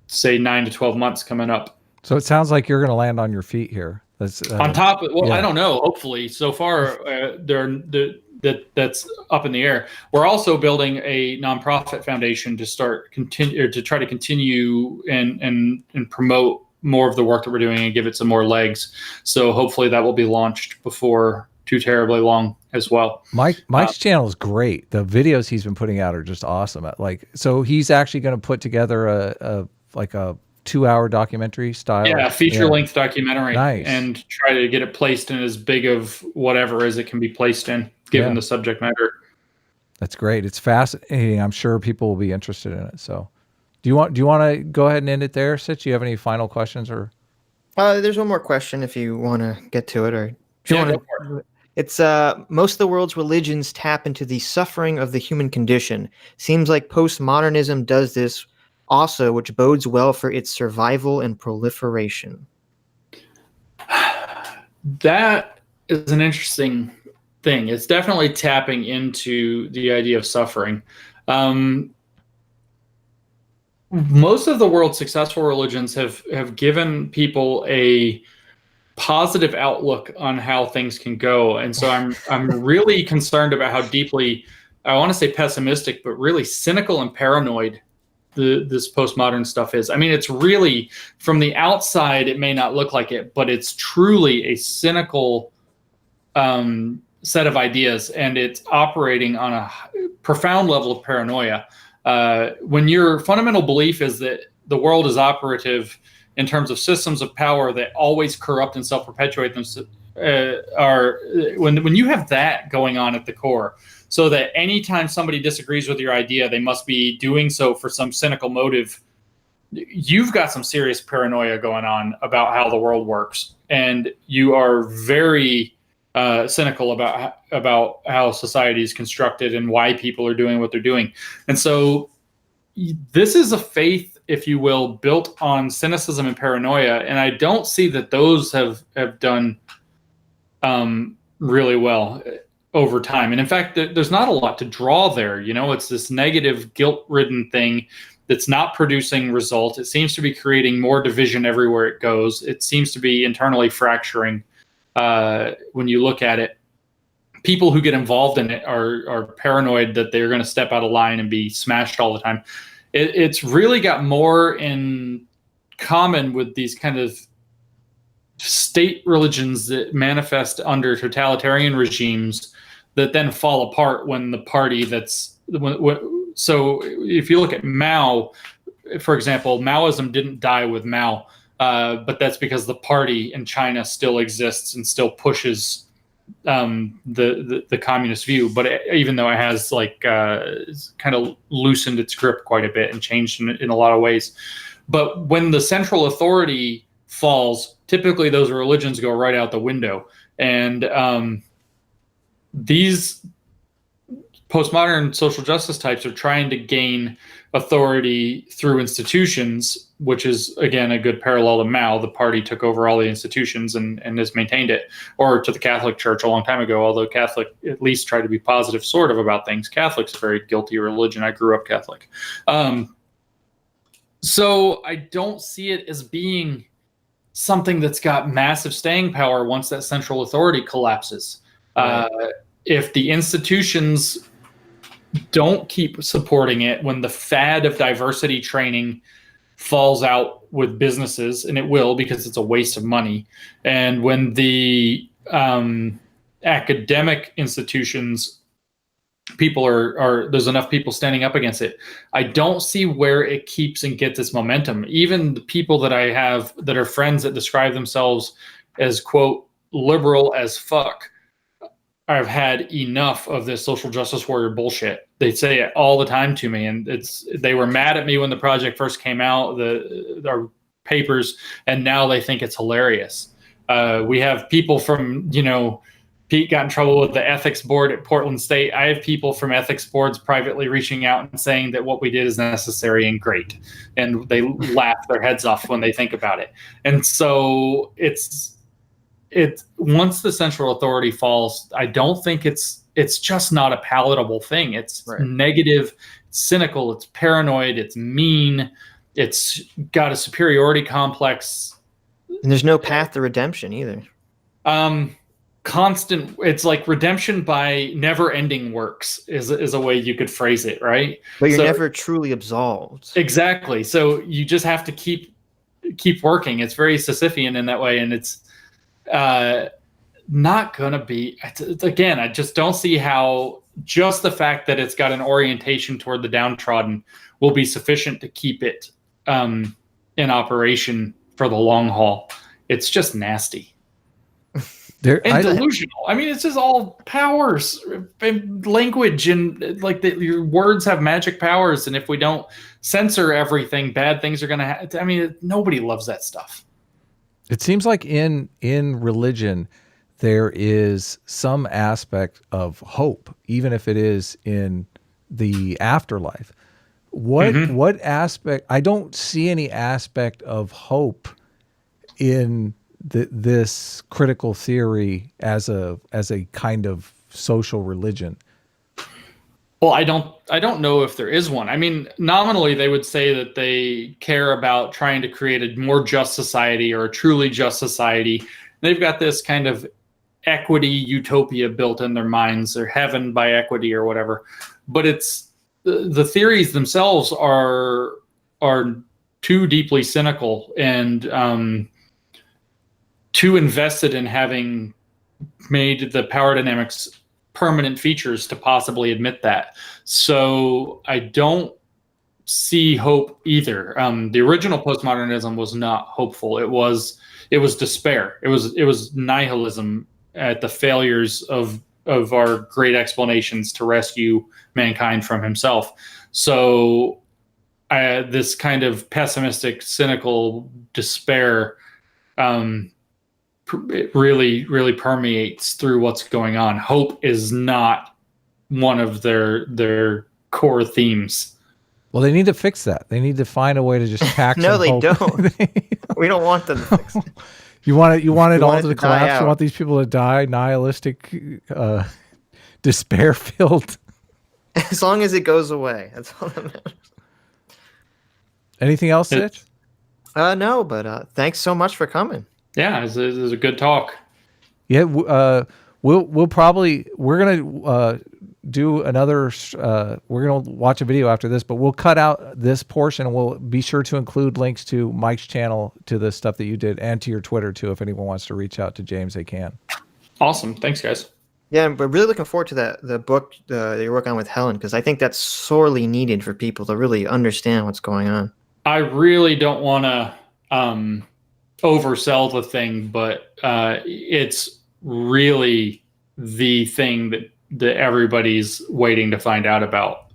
say 9 to 12 months coming up.
So it sounds like you're going to land on your feet here. That's
on top of, well, yeah. I don't know. Hopefully, so far that's up in the air. We're also building a nonprofit foundation to try to continue and promote more of the work that we're doing and give it some more legs. So hopefully that will be launched before too terribly long as well. Mike's channel is great. The videos he's been putting out are just awesome. So he's actually going to put together a 2-hour documentary style. Yeah, feature-length documentary. Nice. And try to get it placed in as big of whatever as it can be placed in, given the subject matter. That's great. It's fascinating. I'm sure people will be interested in it. So do you want to go ahead and end it there, Sitch? Do you have any final questions? Or
there's one more question if you want to get to it. Or if you want to. It's most of the world's religions tap into the suffering of the human condition. Seems like postmodernism does this also, which bodes well for its survival and proliferation.
That is an interesting thing. It's definitely tapping into the idea of suffering. Most of the world's successful religions have given people a positive outlook on how things can go. And so I'm really concerned about how deeply, I want to say pessimistic, but really cynical and paranoid this postmodern stuff is. I mean, it's really, from the outside, it may not look like it, but it's truly a cynical set of ideas, and it's operating on a profound level of paranoia. When your fundamental belief is that the world is operative in terms of systems of power that always corrupt and self-perpetuate themselves, when you have that going on at the core, so that anytime somebody disagrees with your idea, they must be doing so for some cynical motive, you've got some serious paranoia going on about how the world works. And you are very cynical about how society is constructed and why people are doing what they're doing. And so this is a faith, if you will, built on cynicism and paranoia. And I don't see that those have done really well over time. And in fact, there's not a lot to draw there. You know, it's this negative, guilt-ridden thing that's not producing results. It seems to be creating more division everywhere it goes. It seems to be internally fracturing when you look at it. People who get involved in it are paranoid that they're going to step out of line and be smashed all the time. It's really got more in common with these kind of state religions that manifest under totalitarian regimes that then fall apart when the party so if you look at Mao, for example, Maoism didn't die with Mao, but that's because the party in China still exists and still pushes the communist view. But even though it has kind of loosened its grip quite a bit and changed in a lot of ways, but when the central authority falls, typically those religions go right out the window. And these postmodern social justice types are trying to gain authority through institutions, which is, again, a good parallel to Mao. The party took over all the institutions and has maintained it, or to the Catholic Church a long time ago, although Catholic at least try to be positive sort of about things. Catholic's a very guilty religion. I grew up Catholic. So I don't see it as being something that's got massive staying power once that central authority collapses. Right. If the institutions don't keep supporting it, when the fad of diversity training falls out with businesses, and it will because it's a waste of money, and when the academic institutions, people are there's enough people standing up against it, I don't see where it keeps and gets its momentum. Even the people that I have that are friends that describe themselves as, quote, liberal as fuck, I've had enough of this social justice warrior bullshit. They say it all the time to me, and they were mad at me when the project first came out, our papers, and now they think it's hilarious. We have people from, Pete got in trouble with the ethics board at Portland State. I have people from ethics boards privately reaching out and saying that what we did is necessary and great, and they laugh their heads off when they think about it. And so it's once the central authority falls, I don't think it's just not a palatable thing. It's right. Negative, it's cynical, it's paranoid, it's mean, it's got a superiority complex.
And there's no path to redemption either.
Constant, it's like redemption by never-ending works is a way you could phrase it, right?
But you're never truly absolved.
Exactly. So you just have to keep working. It's very Sisyphean in that way, and it's not gonna be, again, I just don't see how just the fact that it's got an orientation toward the downtrodden will be sufficient to keep it in operation for the long haul. It's just nasty and delusional. I mean, it's just all powers and language, and like your words have magic powers, and if we don't censor everything, bad things are gonna happen. I mean, nobody loves that stuff.
It seems like in religion, there is some aspect of hope, even if it is in the afterlife. What aspect? I don't see any aspect of hope in this critical theory as a kind of social religion.
Well, I don't know if there is one. I mean, nominally they would say that they care about trying to create a more just society or a truly just society. They've got this kind of equity utopia built in their minds, or heaven by equity or whatever. But it's the theories themselves are too deeply cynical and too invested in having made the power dynamics permanent features to possibly admit that. So I don't see hope either. The original postmodernism was not hopeful. It was despair. It was nihilism at the failures of our great explanations to rescue mankind from himself. So this kind of pessimistic, cynical despair it really permeates through what's going on. Hope is not one of their core themes.
Well, they need to fix that. They need to find a way to just pack
no,
some
they
hope.
don't. We don't want them to fix it.
You want it all to collapse?
Out.
You want these people to die nihilistic, despair-filled?
As long as it goes away. That's all that matters.
Anything else, Sitch?
No, but thanks so much for coming.
Yeah, it was a good talk.
Yeah, we're gonna do another. We're gonna watch a video after this, but we'll cut out this portion, and we'll be sure to include links to Mike's channel, to the stuff that you did, and to your Twitter too. If anyone wants to reach out to James, they can.
Awesome, thanks, guys.
Yeah, but really looking forward to the book that you're working on with Helen, because I think that's sorely needed for people to really understand what's going on. I
really don't want to oversell the thing, but it's really the thing that everybody's waiting to find out about.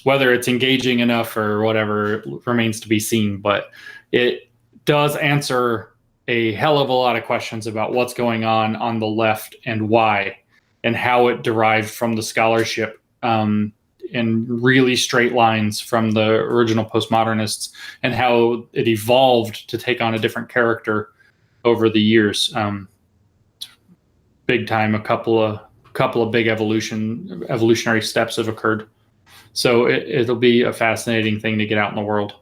Whether it's engaging enough or whatever remains to be seen, but it does answer a hell of a lot of questions about what's going on the left and why, and how it derived from the scholarship in really straight lines from the original postmodernists, and how it evolved to take on a different character over the years. Big time, a couple of big evolutionary steps have occurred. So it'll be a fascinating thing to get out in the world.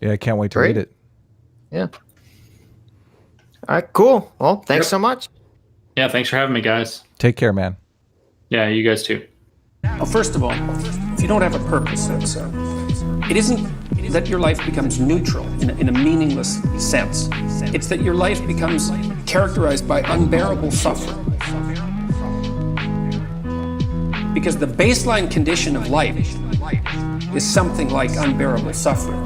Yeah, I can't wait to read it.
Yeah. All right, cool. Well, thanks so much.
Yeah, thanks for having me, guys.
Take care, man.
Yeah, you guys too.
Well, first of all, if you don't have a purpose, it isn't that your life becomes neutral in a meaningless sense. It's that your life becomes characterized by unbearable suffering. Because the baseline condition of life is something like unbearable suffering.